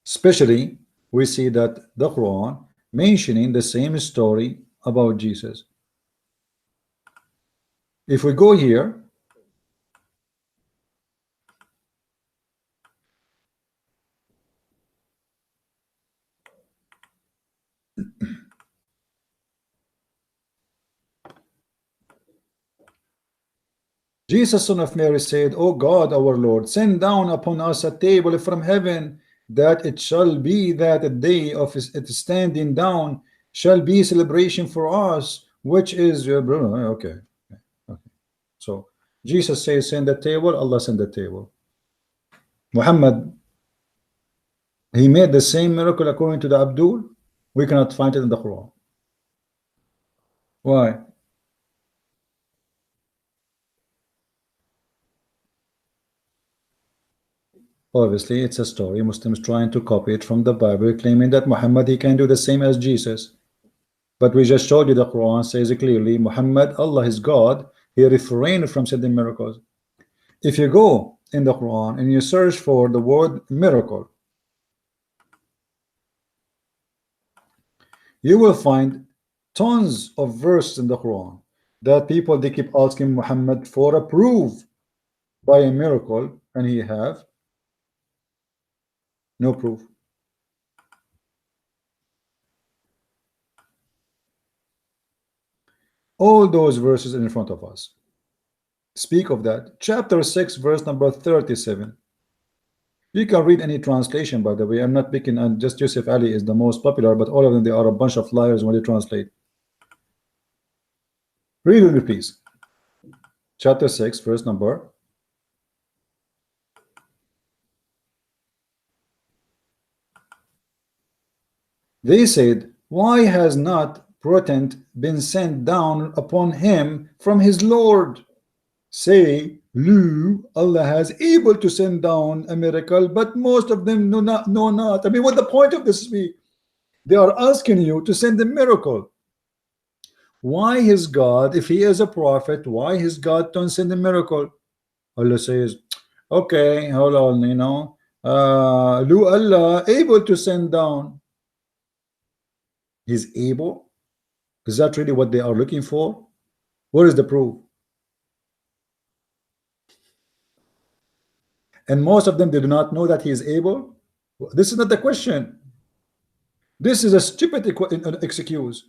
A: Especially we see that the Quran mentioning the same story about Jesus. If we go here, Jesus, son of Mary, said, O God, our Lord, send down upon us a table from heaven, that it shall be that the day of its standing down shall be celebration for us, which is okay. So Jesus says, send the table, Allah send the table. Muhammad, he made the same miracle according to the Abdul. We cannot find it in the Quran. Why? Obviously, it's a story. Muslims trying to copy it from the Bible, claiming that Muhammad he can do the same as Jesus. But we just showed you the Quran says clearly, Muhammad, Allah is God. He refrained from sending miracles. If you go in the Quran and you search for the word miracle, you will find tons of verses in the Quran that people they keep asking Muhammad for a proof by a miracle, and he have no proof. All those verses in front of us speak of that. Chapter 6 verse number 37. You can read any translation, by the way. I'm not picking, and just Yusuf Ali is the most popular, but all of them, they are a bunch of liars when they translate. Read with me, please. Chapter 6 verse number. They said, why has not portent been sent down upon him from his Lord? Say, Lu, Allah has able to send down a miracle, but most of them know not. I mean, what the point of this be? They are asking you to send a miracle. Why his God, if he is a prophet, why his God don't send a miracle? Allah says, okay, hold on, you know, Lu, Allah able to send down. He's able. Is that really what they are looking for? Where is the proof? And most of them, they do not know that he is able. This is not the question. This is a stupid excuse.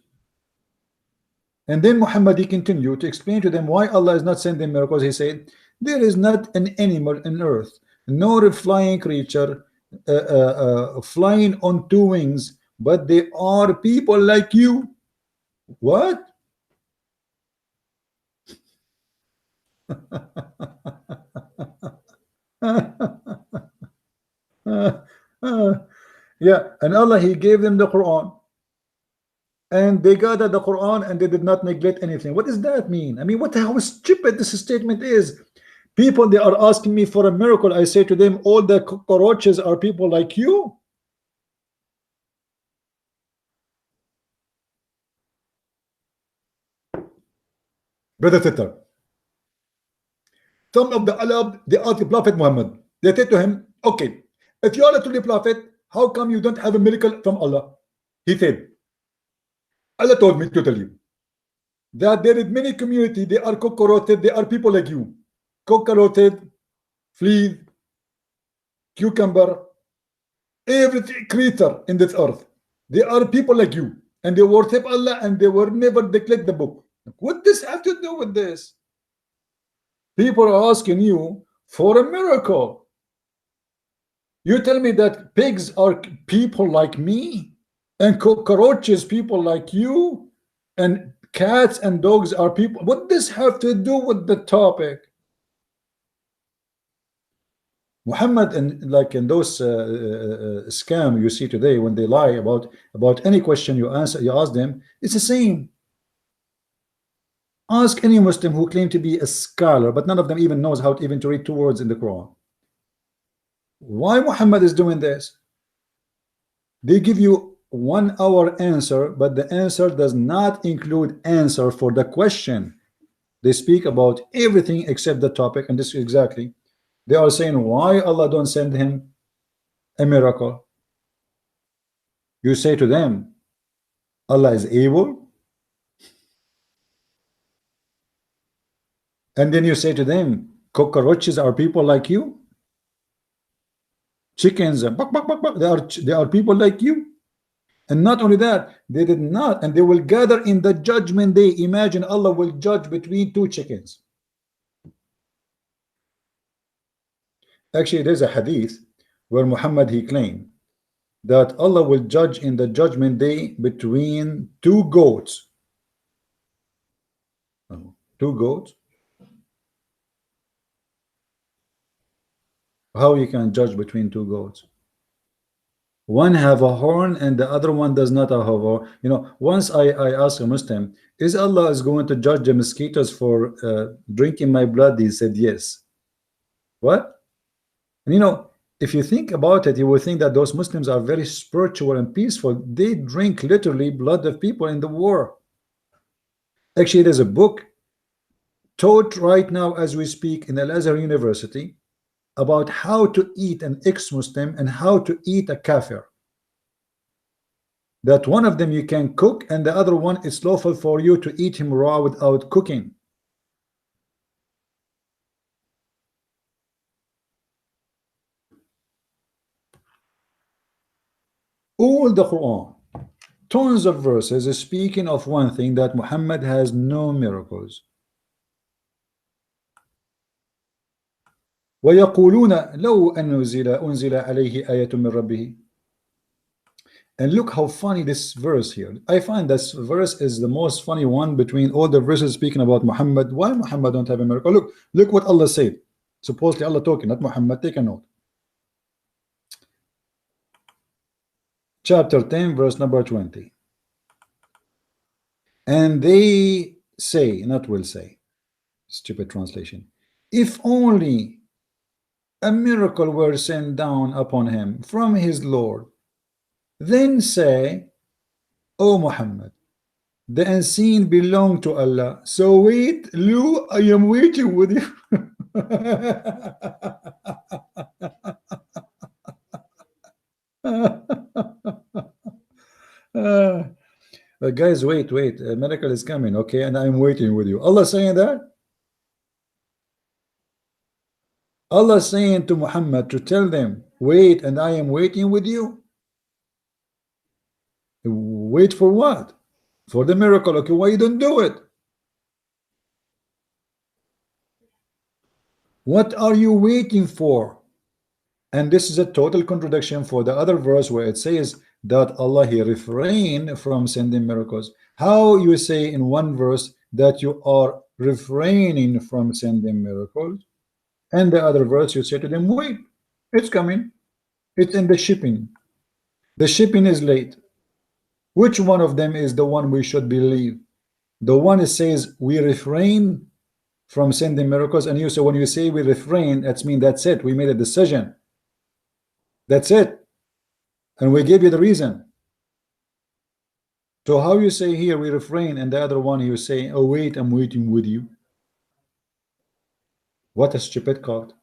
A: And then Muhammad, he continued to explain to them why Allah is not sending miracles. He said, there is not an animal in earth, nor a flying creature flying on two wings, but they are people like you. What? Yeah, and Allah, he gave them the Quran, and they gathered the Quran and they did not neglect anything. What does that mean? I mean, what, how stupid this statement is. People, they are asking me for a miracle. I say to them, all the cockroaches are people like you. Brother Titter, some of the Arab, they asked the Prophet Muhammad, they said to him, okay, if you are truly prophet, how come you don't have a miracle from Allah? He said, Allah told me to tell you that there is many community, they are cockroaches, they are people like you. Cockroaches, fleas, cucumber, every creature in this earth, they are people like you, and they worship Allah, and they were never neglect the book. What does have to do with this? People are asking you for a miracle. You tell me that pigs are people like me, and cockroaches people like you, and cats and dogs are people. What does have to do with the topic? Muhammad, and like in those scam you see today, when they lie about any question you ask them, it's the same. Ask any Muslim who claim to be a scholar, but none of them even knows how to even to read two words in the Quran. Why Muhammad is doing this? They give you 1 hour answer, but the answer does not include answer for the question. They speak about everything except the topic, and this is exactly. They are saying why Allah don't send him a miracle. You say to them, Allah is able, and then you say to them, cockroaches are people like you. Chickens, they are people like you. And not only that, they did not, and they will gather in the judgment day. Imagine Allah will judge between two chickens. Actually, there's a hadith where Muhammad, he claimed that Allah will judge in the judgment day between two goats. Two goats. How you can judge between two goats? One have a horn and the other one does not have a horn. You know, once I asked a Muslim, is Allah is going to judge the mosquitoes for drinking my blood? He said yes. What? And you know, if you think about it, you will think that those Muslims are very spiritual and peaceful. They drink literally blood of people in the war. Actually, there's a book taught right now as we speak in Al-Azhar University about how to eat an ex-Muslim and how to eat a kafir. That one of them you can cook, and the other one it's lawful for you to eat him raw without cooking. All the Quran, tons of verses is speaking of one thing, that Muhammad has no miracles. ويقولون لو أنزل عليه آية من ربه. And look how funny this verse here. I find this verse is the most funny one between all the verses speaking about Muhammad. Why Muhammad don't have a miracle? Look what Allah said. Supposedly Allah talking, not Muhammad. Take a note. Chapter 10, verse number 20. And they say, not will say, stupid translation, if only a miracle were sent down upon him from his Lord, then say, O Muhammad, the unseen belong to Allah. So wait, Lou, I am waiting with you. Guys, wait, a miracle is coming, okay, and I'm waiting with you. Allah saying that? Allah saying to Muhammad to tell them, wait, and I am waiting with you. Wait for what? For the miracle. Okay, why you don't do it? What are you waiting for? And this is a total contradiction for the other verse where it says that Allah He refrained from sending miracles. How you say in one verse that you are refraining from sending miracles, and the other verse you say to them, wait, it's coming, it's in the shipping, the shipping is late. Which one of them is the one we should believe? The one that says we refrain from sending miracles, and you say when you say we refrain, that's mean that's it, we made a decision, that's it, and we gave you the reason. So how you say here we refrain, and the other one you say, oh wait, I'm waiting with you? What a stupid cult.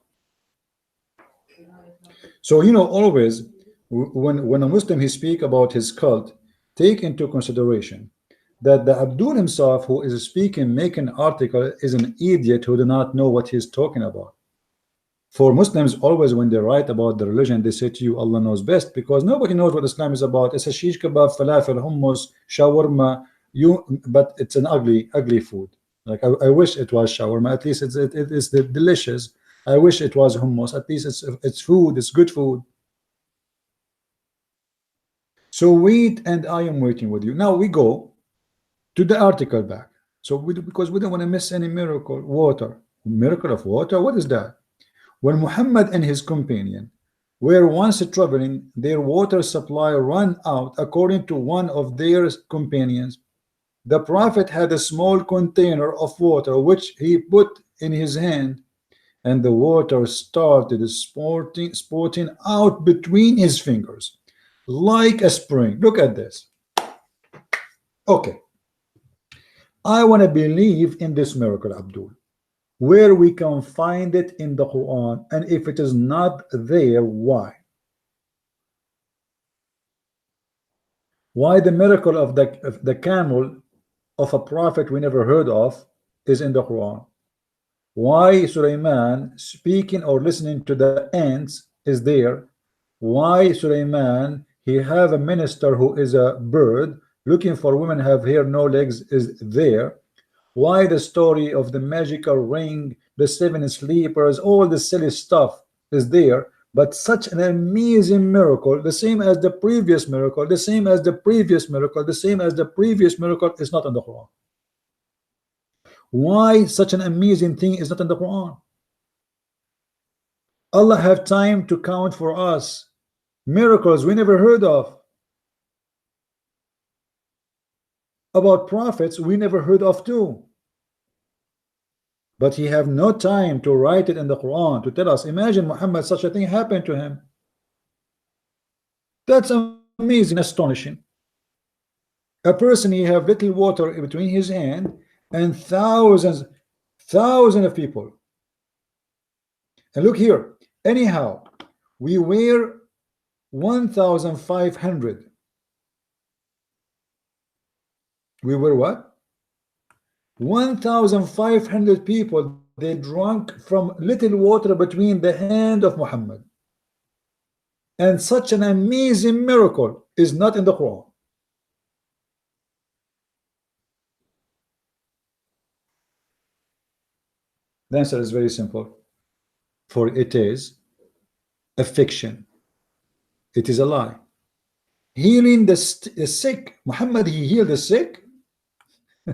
A: So you know, always when a Muslim he speak about his cult, take into consideration that the Abdul himself who is speaking, making article, is an idiot who do not know what he's talking about. For Muslims, always when they write about the religion, they say to you, Allah knows best, because nobody knows what Islam is about. It's a shish kebab, falafel, hummus, shawarma, but it's an ugly food. Like I wish it was shawarma, at least it is delicious. I wish it was hummus, at least it's food, it's good food. So wait, and I am waiting with you. Now we go to the article back. So because we don't want to miss any miracle. Miracle of water, what is that? When Muhammad and his companion were once traveling, their water supply ran out. According to one of their companions, the Prophet had a small container of water which he put in his hand, and the water started spouting out between his fingers like a spring. Look at this. Okay, I want to believe in this miracle, Abdul, where we can find it in the Quran, and if it is not there, why? Why the miracle of the camel of a prophet we never heard of is in the Quran? Why Sulaiman speaking or listening to the ants is there? Why Sulaiman he have a minister who is a bird looking for women have hair no legs is there? Why the story of the magical ring, the seven sleepers, all the silly stuff is there, but such an amazing miracle, the same as the previous miracle, the same as the previous miracle, the same as the previous miracle, is not in the Quran? Why such an amazing thing is not in the Quran? Allah have time to count for us miracles we never heard of, about prophets we never heard of too, but he have no time to write it in the Quran to tell us. Imagine Muhammad, such a thing happened to him. That's amazing, astonishing. A person, he have little water between his hand and thousands of people. And look here, anyhow, we were 1,500. We were what? 1,500 people. They drank from little water between the hand of Muhammad. And such an amazing miracle is not in the Quran. The answer is very simple. For it is a fiction. It is a lie. Healing the sick. Muhammad, he healed the sick. Do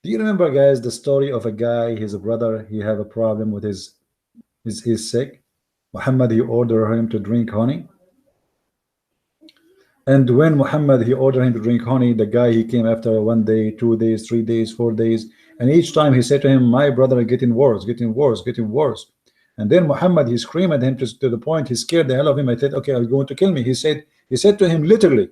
A: you remember, guys, the story of a guy, his brother, he have a problem with he's sick. Muhammad, he ordered him to drink honey. And when Muhammad, he ordered him to drink honey, the guy, he came after 1 day, 2 days, 3 days, 4 days. And each time he said to him, my brother is getting worse, getting worse, getting worse. And then Muhammad, he screamed at him to the point he scared the hell of him. I said, okay, are you going to kill me? He said to him literally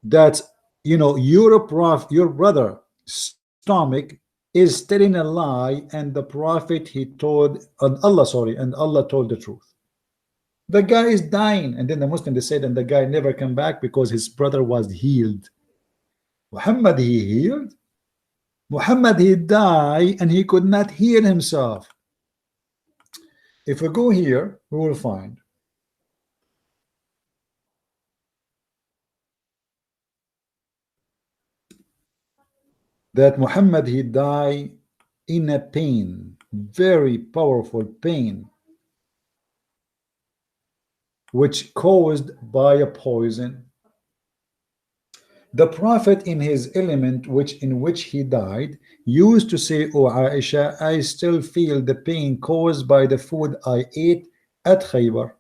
A: that, you know, your brother stomach is telling a lie, and the prophet, he told Allah, sorry, and Allah told the truth. The guy is dying, and then the Muslim, they said, and the guy never come back because his brother was healed. Muhammad, he healed. Muhammad, he died and he could not heal himself. If we go here, we will find that Muhammad, he died in a pain, very powerful pain, which caused by a poison. The prophet, in his element in which he died, used to say, "O Aisha, I still feel the pain caused by the food I ate at Khaybar.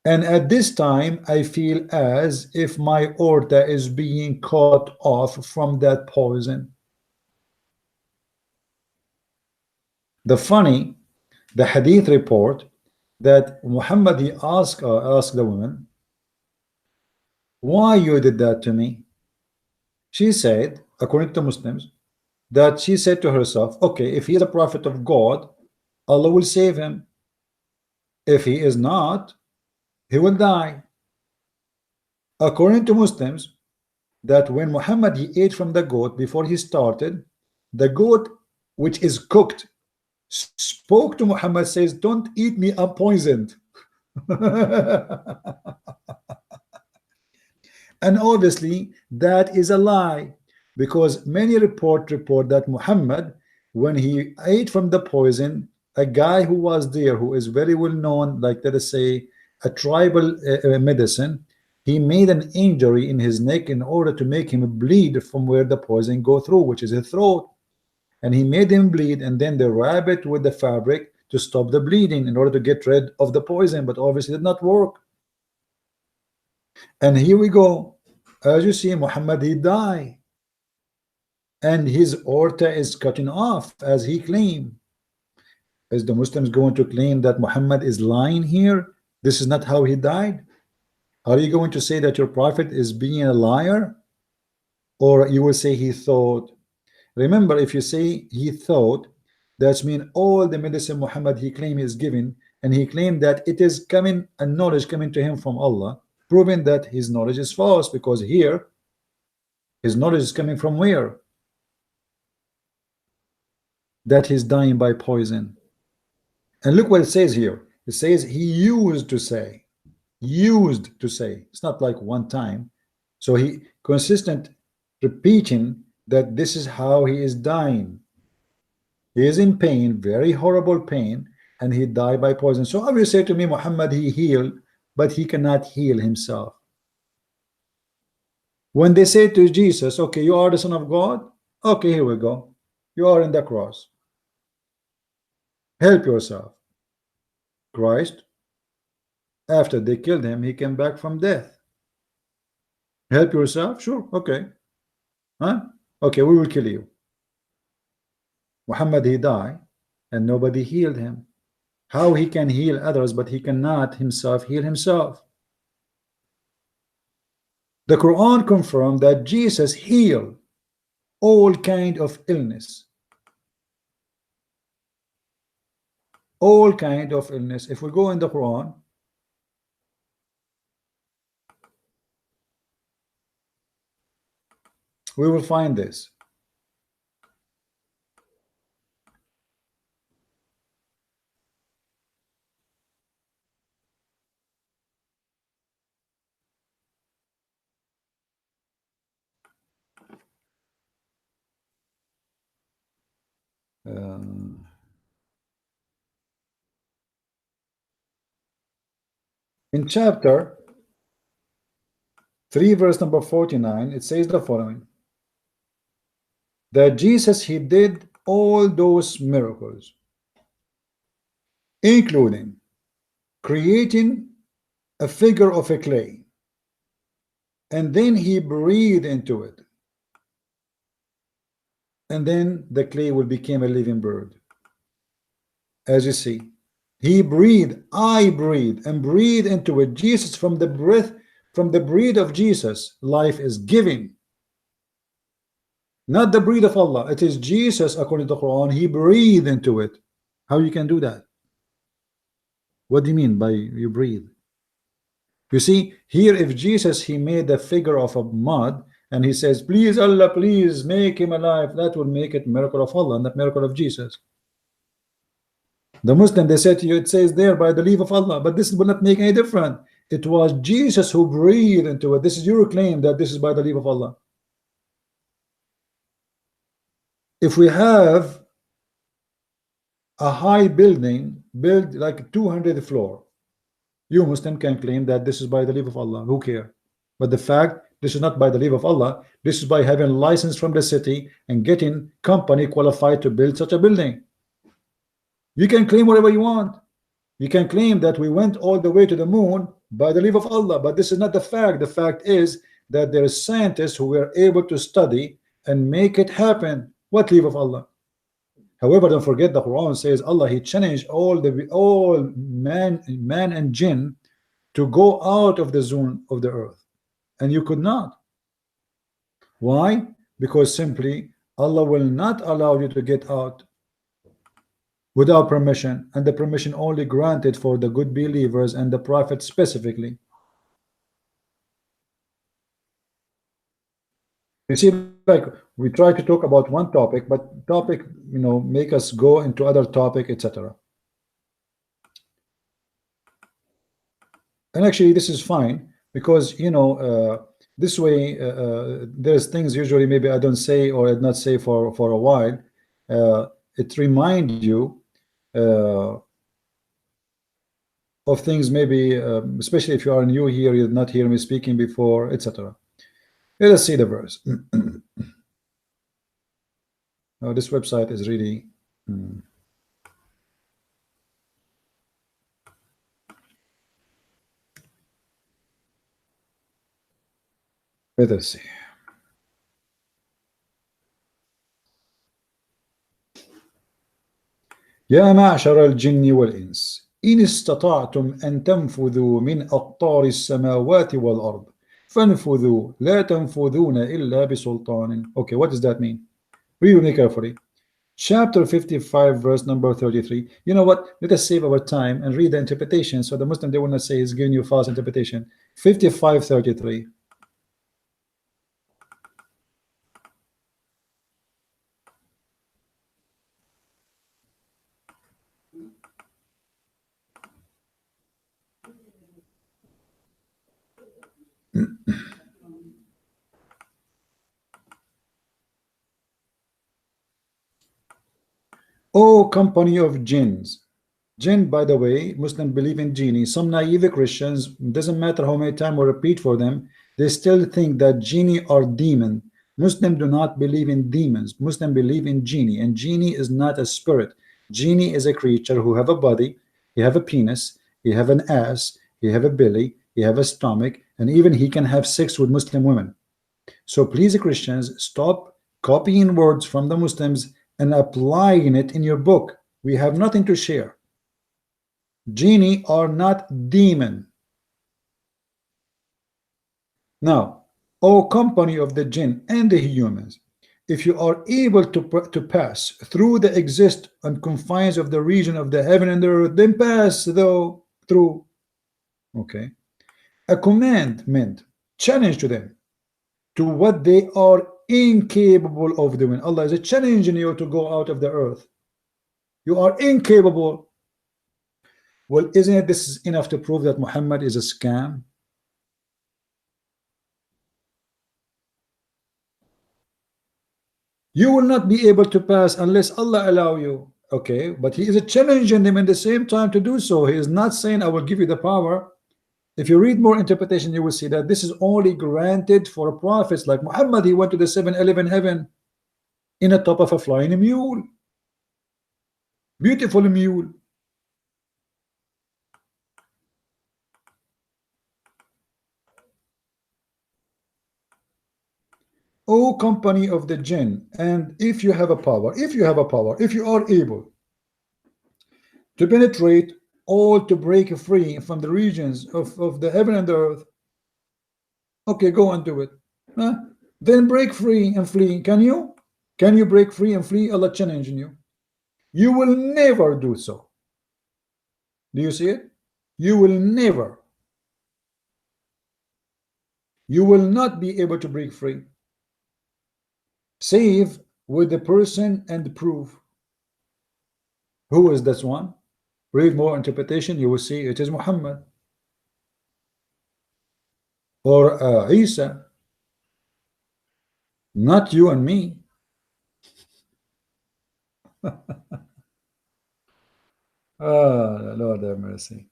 A: And at this time, I feel as if my aorta is being cut off from that poison." The hadith report that Muhammad, he asked the woman, why you did that to me? She said, according to Muslims, that she said to herself, okay, if he is a prophet of God, Allah will save him. If he is not, he will die. According to Muslims, that when Muhammad, he ate from the goat before he started, the goat, which is cooked, spoke to Muhammad, says, don't eat me, I'm poisoned. And obviously that is a lie, because many report that Muhammad, when he ate from the poison, a guy who was there, who is very well known, like let us say a tribal medicine, he made an injury in his neck in order to make him bleed from where the poison go through, which is his throat. And he made him bleed, and then they wrap it with the fabric to stop the bleeding in order to get rid of the poison, but obviously it did not work. And here we go. As you see, Muhammad, he died, and his aorta is cutting off, as he claimed. Is the Muslims going to claim that Muhammad is lying here? This is not how he died? Are you going to say that your prophet is being a liar? Or you will say he thought? Remember, if you say he thought, that means all the medicine Muhammad, he claimed, is given, and he claimed that it is coming, a knowledge coming to him from Allah, proving that his knowledge is false, because here his knowledge is coming from where? That he's dying by poison. And look what it says here. It says he used to say. Used to say. It's not like one time. So he consistent repeating that this is how he is dying. He is in pain, very horrible pain, and he died by poison. So I will say to me, Muhammad, he healed, but he cannot heal himself. When they say to Jesus, okay, you are the Son of God, okay, here we go, you are in the cross, help yourself. Christ, after they killed him, he came back from death. Help yourself? Sure, okay. Huh? Okay, we will kill you. Muhammad, he died, and nobody healed him. How he can heal others, but he cannot himself heal himself? The Quran confirmed that Jesus healed all kind of illness. All kind of illness. If we go in the Quran, we will find this. in chapter 3 verse number 49, it says the following: that Jesus, he did all those miracles, including creating a figure of a clay, and then he breathed into it, and then the clay will become a living bird. As you see, he breathed, I breathe, and breathe into it. Jesus, from the breath, from the breath of Jesus, life is given. Not the breath of Allah. It is Jesus, according to the Quran, he breathed into it. How you can do that? What do you mean by you breathe? You see, here if Jesus, he made a figure of a mud, and he says, please Allah, please make him alive, that will make it miracle of Allah, not miracle of Jesus. The Muslim, they said to you, it says there by the leave of Allah, but this will not make any difference. It was Jesus who breathed into it. This is your claim that this is by the leave of Allah. If we have a high building built like 200 floor, you Muslim can claim that this is by the leave of Allah. Who care? But the fact, this is not by the leave of Allah. This is by having license from the city and getting company qualified to build such a building. You can claim whatever you want. You can claim that we went all the way to the moon by the leave of Allah, but this is not the fact. The fact is that there are scientists who were able to study and make it happen. What leave of Allah? However, don't forget the Quran says Allah, he challenged all man and jinn to go out of the zone of the earth, and you could not. Why? Because simply Allah will not allow you to get out without permission, and the permission only granted for the good believers and the Prophet specifically. You see, like we try to talk about one topic, but topic, you know, make us go into other topic, etc. And actually this is fine, because you know, this way there's things usually maybe I don't say or I not say for a while. It reminds you of things maybe, especially if you are new here, you did not hear me speaking before, etc. Let us see the verse. Now this website is really let us see. يا معشر الجن والإنس إن استطعتم أن تنفذوا من أقطار السماوات والأرض فانفذوا لا تنفذون إلا بسلطان. Okay, what does that mean? Read really carefully. Chapter 55 verse number 33. You know what, let us save our time and read the interpretation, so the Muslim, they will not say he's giving you false interpretation. 55:33. Oh company of jinns. Jinn, by the way, Muslims believe in genie. Some naive Christians, doesn't matter how many times we repeat for them, they still think that genie are demon. Muslims do not believe in demons. Muslims believe in genie, and genie is not a spirit. Genie is a creature who have a body, he have a penis, he have an ass, he have a belly, he have a stomach, and even he can have sex with Muslim women. So please, Christians, stop copying words from the Muslims and applying it in your book. We have nothing to share. Genie are not demon. Now, O company of the jinn and the humans, if you are able to pass through the exist and confines of the region of the heaven and the earth, then pass though through. Okay, a commandment, challenge to them, to what they are incapable of doing. Allah is challenging you to go out of the earth. You are incapable. Well, isn't it this is enough to prove that Muhammad is a scam? You will not be able to pass unless Allah allow you. Okay, but he is challenging them in the same time to do so. He is not saying I will give you the power. If you read more interpretation, you will see that this is only granted for prophets like Muhammad. He went to the 7-Eleven heaven in the top of a flying mule, beautiful mule. O company of the jinn, and if you have a power, if you are able to penetrate all, to break free from the regions of the heaven and the earth, okay, go and do it. Huh? Then break free and flee. Can you? Can you break free and flee? Allah challenging you. You will never do so. Do you see it? You will never. You will not be able to break free, save with the person and proof. Who is this one? Read more interpretation, you will see it is Muhammad or Isa, not you and me. Lord have mercy.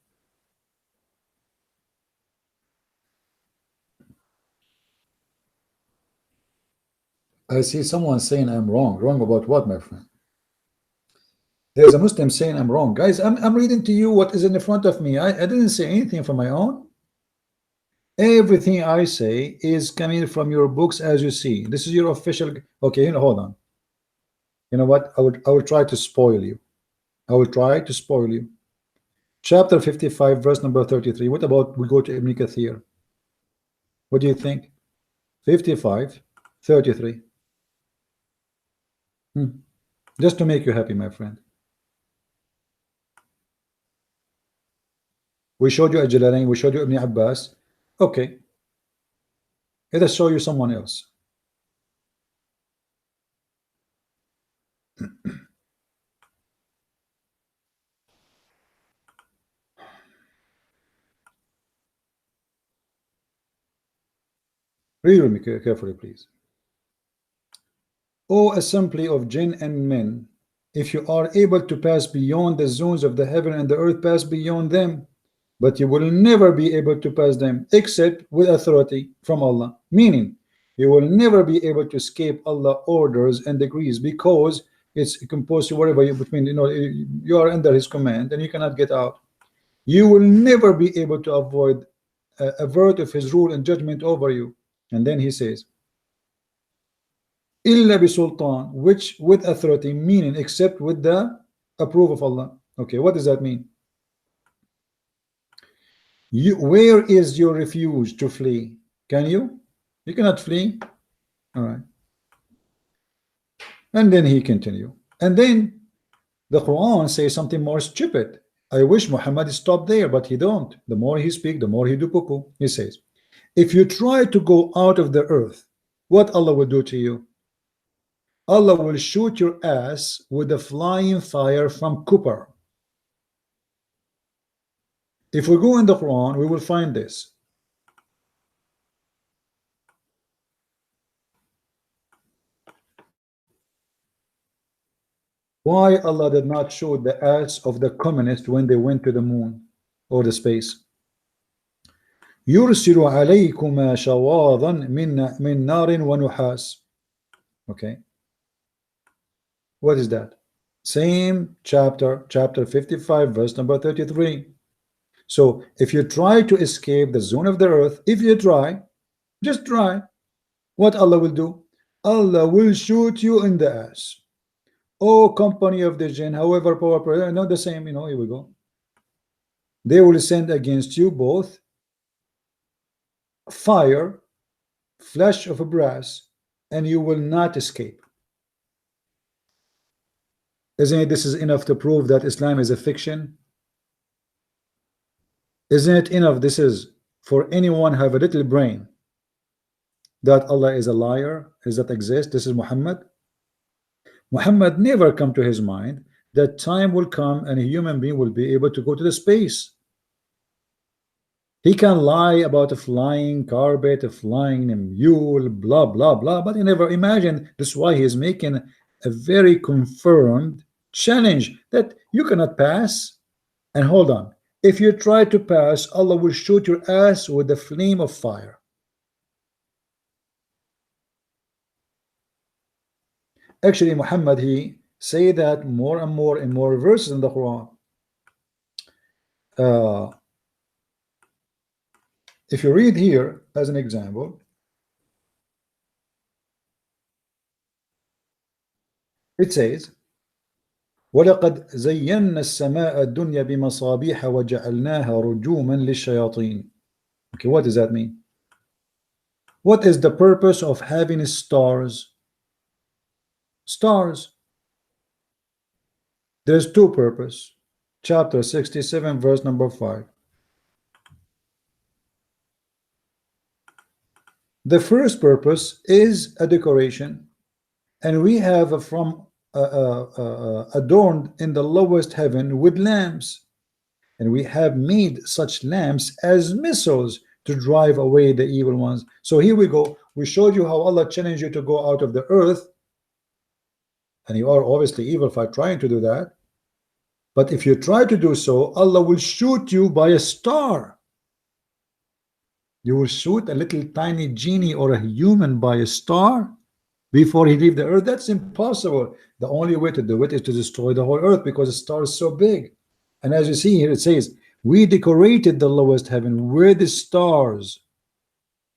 A: I see someone saying I'm wrong. Wrong about what, my friend? There's a Muslim saying I'm wrong. Guys, I'm reading to you what is in the front of me. I didn't say anything from my own. Everything I say is coming from your books, as you see. This is your official. Okay, hold on. You know what? I will try to spoil you. I will try to spoil you. Chapter 55, verse number 33. What about we go to Ibn Kathir? What do you think? 55, 33. Just to make you happy, my friend. We showed you Al-Jalalain, we showed you Ibn Abbas. Okay. Let us show you someone else. Read with me carefully, please. O assembly of jinn and men, if you are able to pass beyond the zones of the heaven and the earth, pass beyond them, but you will never be able to pass them except with authority from Allah. Meaning, you will never be able to escape Allah orders and decrees, because it's composed whatever you between, you are under His command and you cannot get out. You will never be able to avoid a word of His rule and judgment over you. And then He says, illa bi sultan, which with authority, meaning except with the approval of Allah. Okay, what does that mean? Where is your refuge to flee? Can you? You cannot flee. All right. And then he continue. And then the Quran says something more stupid. I wish Muhammad stopped there, but he don't. The more he speak, the more he do poo-poo. He says, if you try to go out of the earth, what Allah will do to you? Allah will shoot your ass with a flying fire from copper. If we go in the Quran, we will find this. Why Allah did not shoot the ass of the communists when they went to the moon or the space? يرسل عليكما شواظا من نار ونحاس. Okay. What is that? Same chapter 55, verse number 33. So if you try to escape the zone of the earth, if you try, just try, what Allah will do? Allah will shoot you in the ass. Oh, company of the jinn, however powerful, not the same, here we go. They will send against you both fire, flesh of brass, and you will not escape. Isn't it this is enough to prove that Islam is a fiction? Isn't it enough this is for anyone have a little brain that Allah is a liar, is that exist? This is Muhammad. Muhammad never come to his mind that time will come and a human being will be able to go to the space. He can lie about a flying carpet, a flying mule, blah blah blah, but he never imagined. That's why he is making a very confirmed challenge that you cannot pass. And hold on, if you try to pass, Allah will shoot your ass with a flame of fire. Actually, Muhammad, he say that more and more in more verses in the Quran. If you read here as an example, it says, وَلَقَدْ زَيَّنَّا السَّمَاءَ الدُّنْيَا بِمَصَابِيحَ وَجَعَلْنَاهَا رُجُومًا لِلشَّيَاطِينِ. Okay, what does that mean? What is the purpose of having stars? Stars. There's two purposes. Chapter 67, verse number 5. The first purpose is a decoration, and we have from adorned in the lowest heaven with lamps, and we have made such lamps as missiles to drive away the evil ones. So here we go. We showed you how Allah challenged you to go out of the earth, and you are obviously evil by trying to do that. But if you try to do so, Allah will shoot you by a star. You will shoot a little tiny genie or a human by a star before he leave the earth. That's impossible. The only way to do it is to destroy the whole earth, because the star is so big. And as you see here, it says, we decorated the lowest heaven with the stars,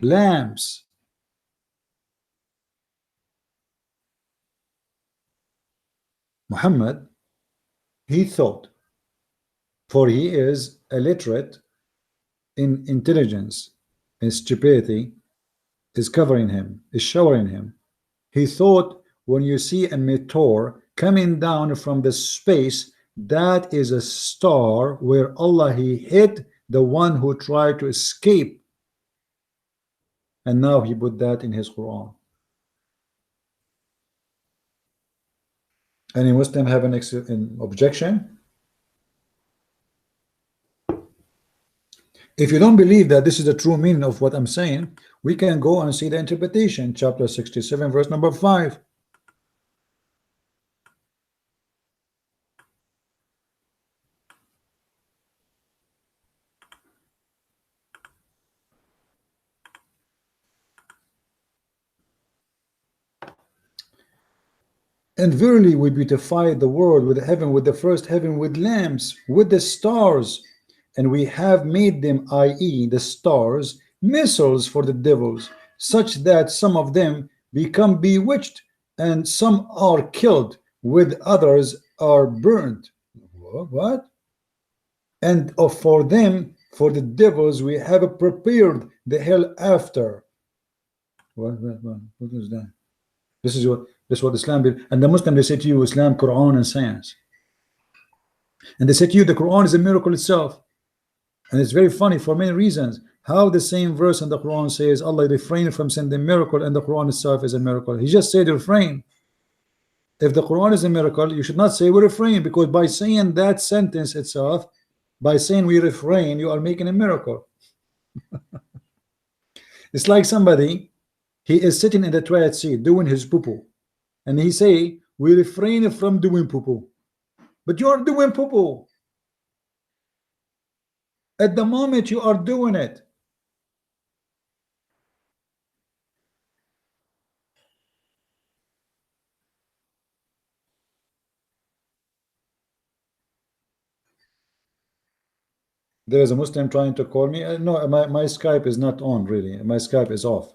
A: lamps. Muhammad, he thought, for he is illiterate in intelligence, and stupidity is covering him, is showering him. He thought when you see a meteor coming down from the space, that is a star where Allah he hit the one who tried to escape, and now he put that in his Quran. Any Muslim have an objection? If you don't believe that this is the true meaning of what I'm saying, we can go and see the interpretation, chapter 67, verse number 5. And verily we beautified the world with heaven, with the first heaven, with lamps, with the stars, and we have made them, i.e. the stars, missiles for the devils, such that some of them become bewitched, and some are killed, with others are burnt. What? And for them, for the devils, we have prepared the hell after. What is that? This is what Islam did. And the Muslim, they say to you, Islam, Quran, and science. And they say to you, the Quran is a miracle itself. And it's very funny for many reasons. How the same verse in the Quran says Allah refrained from sending miracle, and the Quran itself is a miracle. He just said refrain. If the Quran is a miracle, you should not say we refrain, because by saying that sentence itself, by saying we refrain, you are making a miracle. It's like somebody, he is sitting in the toilet seat doing his poo-poo, and he say we refrain from doing poo-poo, but you are doing poo-poo at the moment you are doing it. There is a Muslim trying to call me. No, my Skype is not on, really. My Skype is off.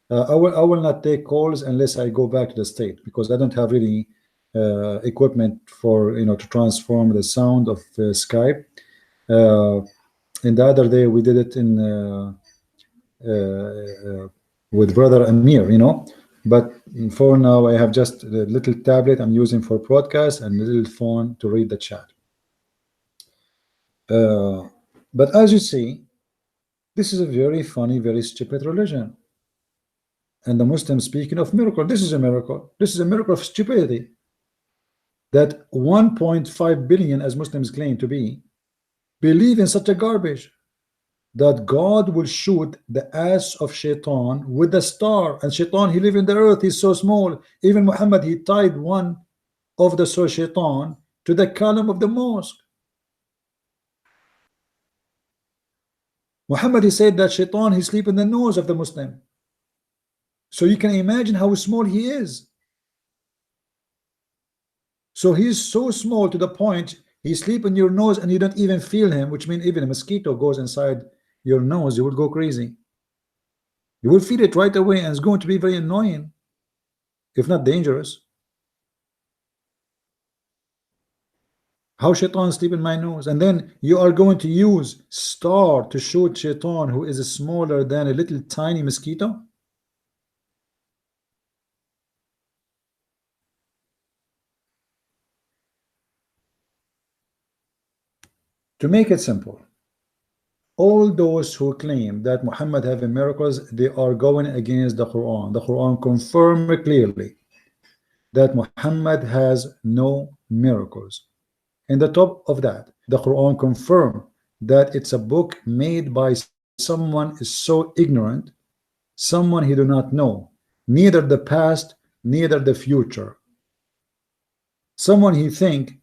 A: I will not take calls unless I go back to the state, because I don't have really equipment for to transform the sound of Skype. And the other day we did it in with brother Amir, but for now I have just the little tablet I'm using for broadcast and a little phone to read the chat. But as you see, this is a very funny, very stupid religion. And the Muslims speaking of miracle, this is a miracle. This is a miracle of stupidity. That 1.5 billion, as Muslims claim to be, believe in such a garbage. that God will shoot the ass of Shaitan with the star. And Shaitan, he live in the earth, he's so small. Even Muhammad, he tied one of the soul Shaitan to the column of the mosque. Muhammad, he said that Shaitan, he sleep in the nose of the Muslim. So you can imagine how small he is. So he's so small to the point he sleep in your nose and you don't even feel him, which means even a mosquito goes inside your nose, you will go crazy. You will feel it right away, and it's going to be very annoying, if not dangerous. How Shaitan sleep in my nose? And then you are going to use star to shoot Shaitan, who is smaller than a little tiny mosquito? To make it simple, all those who claim that Muhammad having miracles, they are going against the Quran. The Quran confirms clearly that Muhammad has no miracles. In the top of that, the Quran confirms that it's a book made by someone is so ignorant, someone he do not know neither the past neither the future, someone he think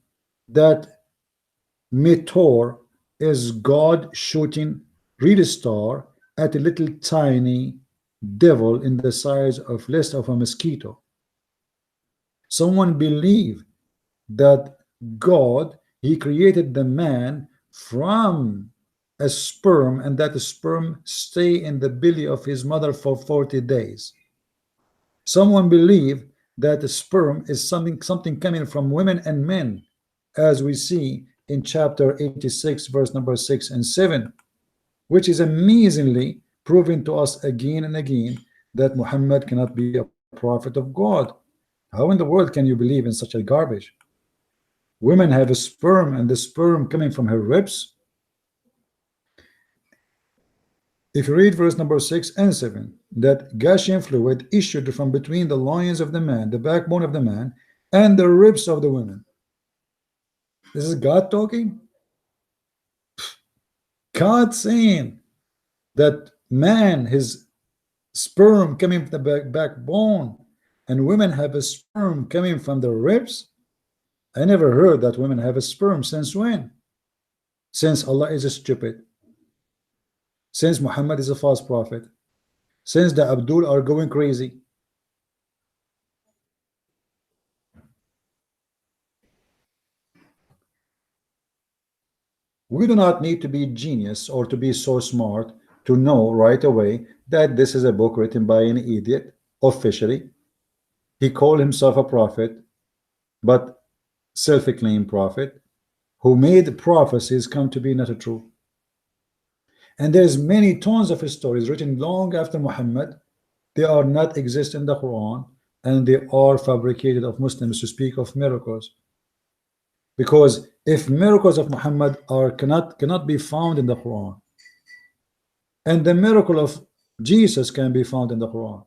A: that meteor is God shooting real star at a little tiny devil in the size of less of a mosquito. Someone believe that God, he created the man from a sperm, and that the sperm stay in the belly of his mother for 40 days. Someone believe that the sperm is something coming from women and men, as we see in chapter 86 verse number 6 and 7, which is amazingly proven to us again and again that Muhammad cannot be a prophet of God. How in the world can you believe in such a garbage? Women have a sperm, and the sperm coming from her ribs. If you read verse number 6 and 7, that gushing fluid issued from between the loins of the man, the backbone of the man, and the ribs of the women. This is God talking? God saying that man, his sperm coming from the backbone, and women have a sperm coming from the ribs? I never heard that women have a sperm. Since when? Since Allah is stupid, since Muhammad is a false prophet, since the Abdul are going crazy. We do not need to be genius or to be so smart to know right away that this is a book written by an idiot. Officially, he called himself a prophet, but self-acclaimed prophet, who made prophecies come to be not true. And there's many tons of stories written long after Muhammad. They are not exist in the Quran, and they are fabricated of Muslims to speak of miracles. Because if miracles of Muhammad are cannot be found in the Quran, and the miracle of Jesus can be found in the Quran,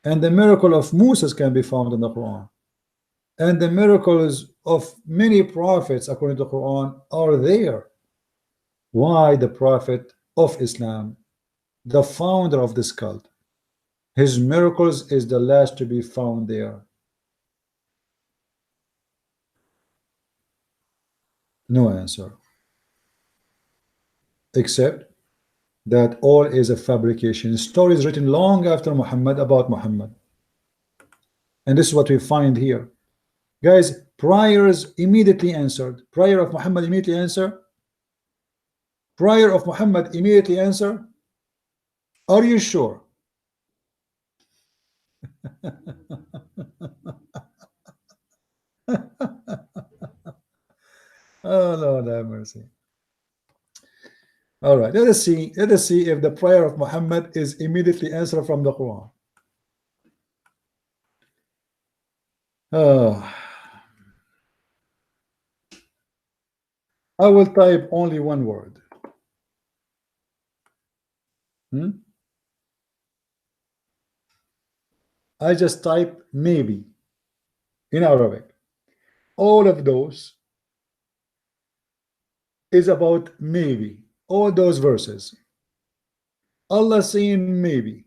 A: and the miracle of Moses can be found in the Quran, and the miracles of many prophets according to the Quran are there, why the prophet of Islam, the founder of this cult, his miracles is the last to be found there? No answer, except that all is a fabrication. Stories written long after Muhammad about Muhammad. And this is what we find here. Guys, prayers immediately answered. Prayer of Muhammad immediately answer. Prayer of Muhammad immediately answer. Are you sure? Oh Lord have mercy. All right, let us see if the prayer of Muhammad is immediately answered from the Quran. I will type only one word. I just type maybe in Arabic. All of those is about maybe. All those verses Allah saying maybe.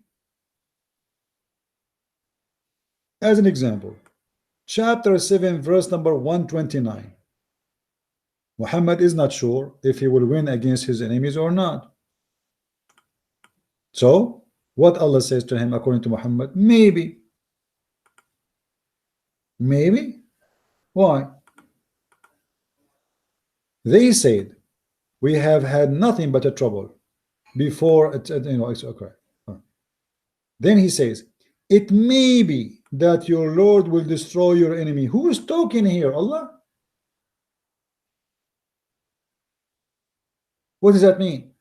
A: As an example, chapter 7 verse number 129. Muhammad is not sure if he will win against his enemies or not. So what Allah says to him according to Muhammad? Maybe. Maybe. Why? They said, we have had nothing but a trouble before it, it's okay. Then he says, it may be that your Lord will destroy your enemy. Who is talking here? Allah? What does that mean?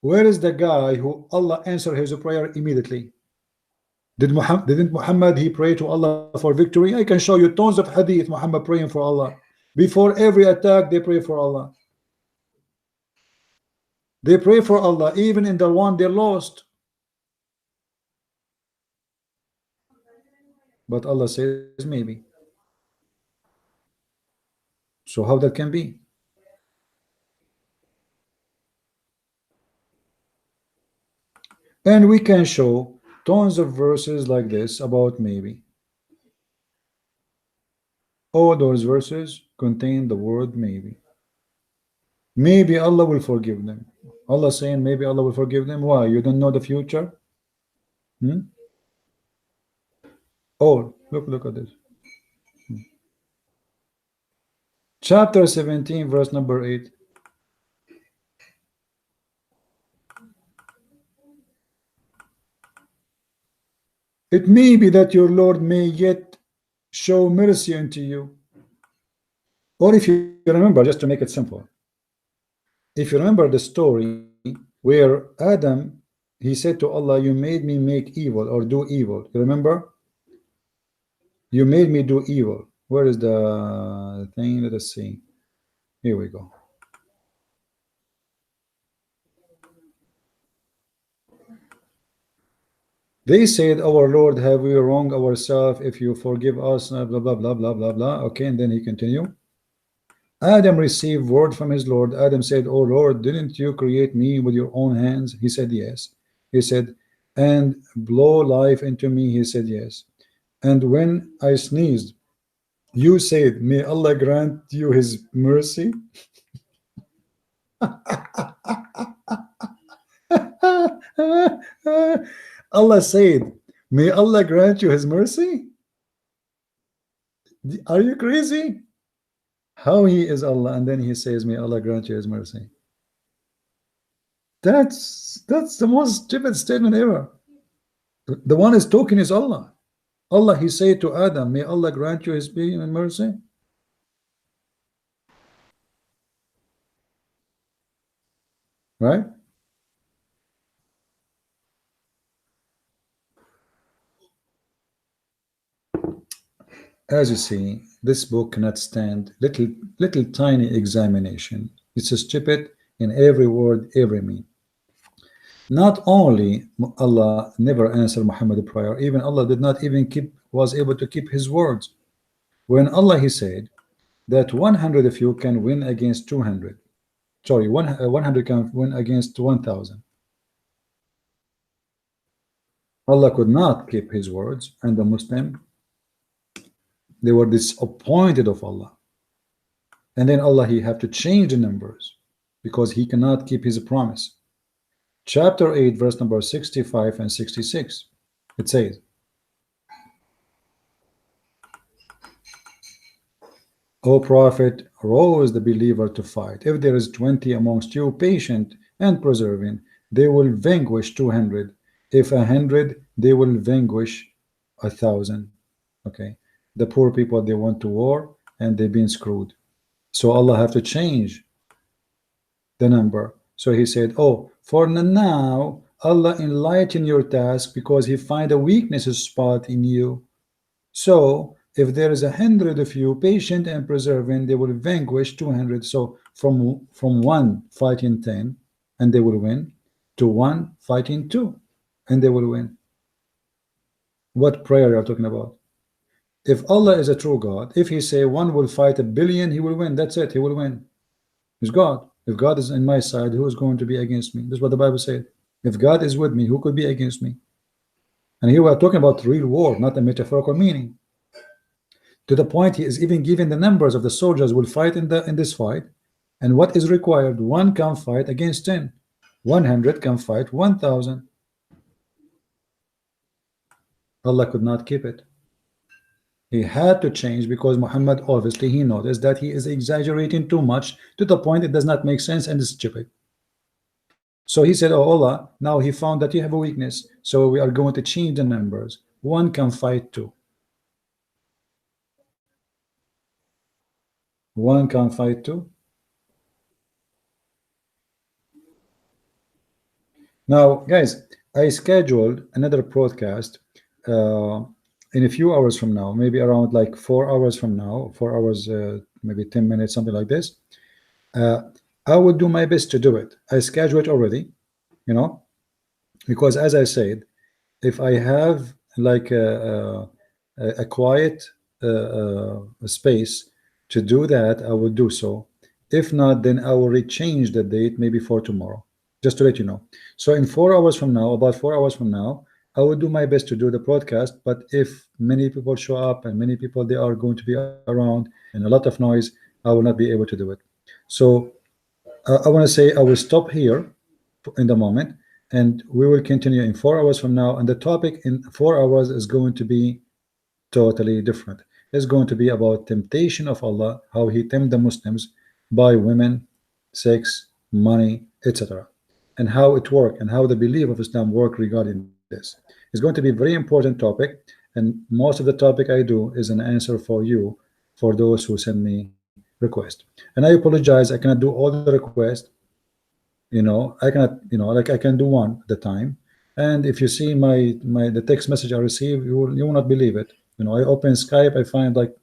A: Where is the guy who Allah answered his prayer immediately? Didn't Muhammad he pray to Allah for victory? I can show you tons of hadith Muhammad praying for Allah. Before every attack they pray for Allah. They pray for Allah even in the one they lost. But Allah says maybe. So how that can be? And we can show tons of verses like this about maybe. All those verses contain the word maybe. Maybe Allah will forgive them. Allah saying maybe Allah will forgive them. Why? You don't know the future? Oh, look at this. Chapter 17 verse number 8. It may be that your Lord may yet show mercy unto you. Or if you remember, just to make it simple, if you remember the story where Adam, he said to Allah, you made me make evil or do evil. You remember? You made me do evil. Where is the thing? Let us see. Here we go. They said, our Lord, have we wronged ourselves? If you forgive us, blah, blah, blah, blah, blah, blah. Okay, and then he continued. Adam received word from his Lord. Adam said, oh Lord, didn't you create me with your own hands? He said, yes. He said, and blow life into me? He said, yes. And when I sneezed, you said, may Allah grant you his mercy. Allah said, may Allah grant you his mercy? Are you crazy? How he is Allah, and then he says, may Allah grant you his mercy. That's the most stupid statement ever. The one is talking is Allah. Allah, he said to Adam, may Allah grant you his mercy. Right? As you see, this book cannot stand little tiny examination. It's a stupid in every word, every mean. Not only Allah never answered Muhammad's prayer, even Allah did not even was able to keep his words. When Allah he said that 100 of you can win against 200. Sorry, 100 can win against 1,000. Allah could not keep his words, and the Muslim, they were disappointed of Allah. And then Allah, he have to change the numbers because he cannot keep his promise. Chapter 8 verse number 65 and 66, it says, O Prophet, rouse the believer to fight. If there is 20 amongst you patient and persevering, they will vanquish 200. If 100, they will vanquish 1,000. Okay, the poor people, they went to war and they've been screwed. So Allah have to change the number. So he said, oh, for now Allah enlighten your task because he find a weakness spot in you. So if there is 100 of you patient and persevering, they will vanquish 200. So from one fighting 10 and they will win, to one fighting 2 and they will win. What prayer are you talking about? If Allah is a true God, if he say one will fight 1 billion, he will win. That's it, he will win. He's God. If God is in my side, who is going to be against me? This is what the Bible said. If God is with me, who could be against me? And here we are talking about real war, not a metaphorical meaning. To the point he is even giving the numbers of the soldiers will fight in this fight, and what is required: one can fight against 10, 100 can fight 1,000. Allah could not keep it. He had to change because Muhammad, obviously he noticed that he is exaggerating too much to the point it does not make sense and is stupid. So he said, oh Allah, now he found that you have a weakness, so we are going to change the numbers. One can fight two. One can fight two. Now, guys, I scheduled another broadcast in a few hours from now, maybe around like 4 hours from now, 4 hours, maybe 10 minutes, something like this. I will do my best to do it. I scheduled it already, you know, because as I said, if I have like a quiet space to do that, I will do so. If not, then I will rechange the date maybe for tomorrow, just to let you know. So in 4 hours from now, about 4 hours from now, I will do my best to do the broadcast. But if many people show up and many people they are going to be around and a lot of noise, I will not be able to do it. So I want to say I will stop here in the moment, and we will continue in 4 hours from now. And the topic in 4 hours is going to be totally different. It's going to be about temptation of Allah, how he tempted the Muslims by women, sex, money, etc., and how it worked and how the belief of Islam work regarding this. It's going to be a very important topic, and most of the topic I do is an answer for you, for those who send me request. And I apologize, I cannot do all the requests. You know, I cannot, you know, like I can do one at a time. And if you see the text message I receive, you will not believe it. You know, I open Skype, I find like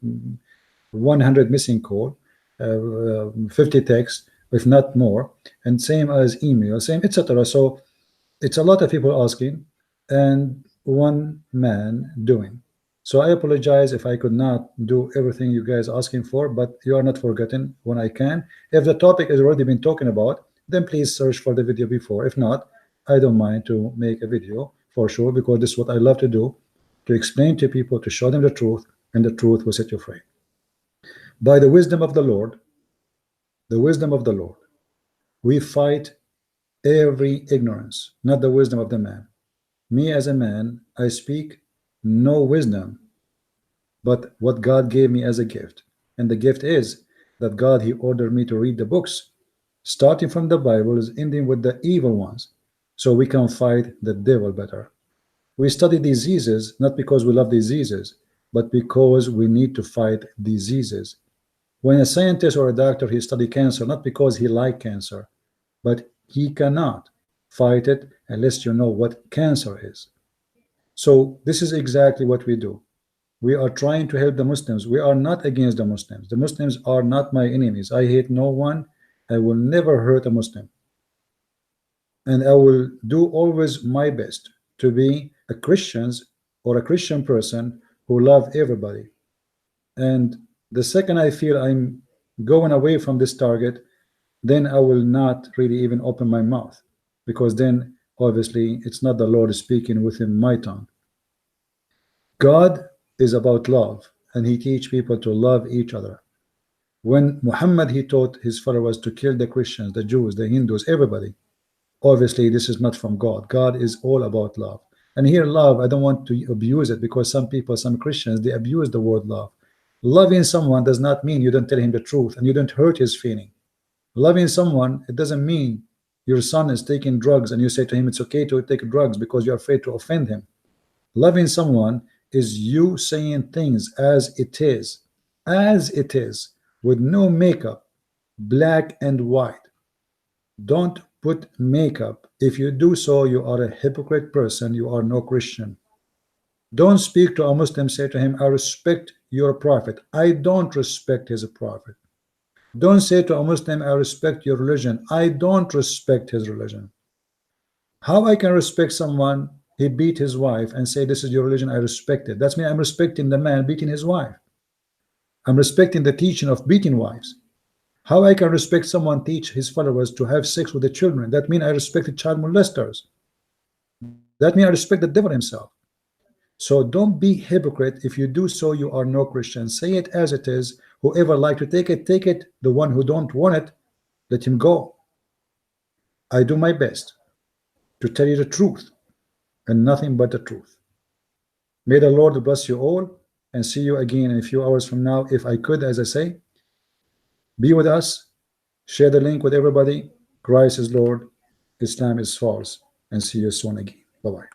A: 100 missing call, 50 texts, if not more, and same as email, same, etc. So it's a lot of people asking and one man doing. So I apologize if I could not do everything you guys asking for, but you are not forgotten when I can. If the topic has already been talking about, then please search for the video before. If not, I don't mind to make a video for sure, because this is what I love to do, to explain to people, to show them the truth, and the truth will set you free. By the wisdom of the Lord, we fight every ignorance, not the wisdom of the man. Me as a man, I speak no wisdom, but what God gave me as a gift. And the gift is that God, he ordered me to read the books, starting from the Bible, is ending with the evil ones, so we can fight the devil better. We study diseases not because we love diseases, but because we need to fight diseases. When a scientist or a doctor, he study cancer not because he like cancer, but he cannot fight it unless you know what cancer is. So this is exactly what we do. We are trying to help the Muslims. We are not against the Muslims. The Muslims are not my enemies. I hate no one. I will never hurt a Muslim, and I will do always my best to be a Christians or a Christian person who love everybody. And the second I feel I'm going away from this target, then I will not really even open my mouth, because then obviously it's not the Lord speaking within my tongue. God is about love, and he teach people to love each other. When Muhammad, he taught his followers to kill the Christians, the Jews, the Hindus, everybody, obviously this is not from God. God is all about love. And here love, I don't want to abuse it, because some people, some Christians, they abuse the word love. Loving someone does not mean you don't tell him the truth and you don't hurt his feeling. Loving someone, it doesn't mean your son is taking drugs and you say to him it's okay to take drugs because you're afraid to offend him. Loving someone is you saying things as it is, with no makeup, black and white. Don't put makeup. If you do so, you are a hypocrite person. You are no Christian. Don't speak to a Muslim, say to him, I respect your prophet. I don't respect his prophet. Don't say to a Muslim, I respect your religion. I don't respect his religion. How I can respect someone, he beat his wife, and say this is your religion, I respect it? That's me. I'm respecting the man beating his wife. I'm respecting the teaching of beating wives. How I can respect someone teach his followers to have sex with the children? That means I respect the child molesters. That means I respect the devil himself. So don't be hypocrite. If you do so, you are no Christian. Say it as it is. Whoever like to take it, take it. The one who don't want it, let him go. I do my best to tell you the truth and nothing but the truth. May the Lord bless you all, and see you again in a few hours from now. If I could, as I say, be with us, share the link with everybody. Christ is Lord, Islam is false, and see you soon again. Bye-bye.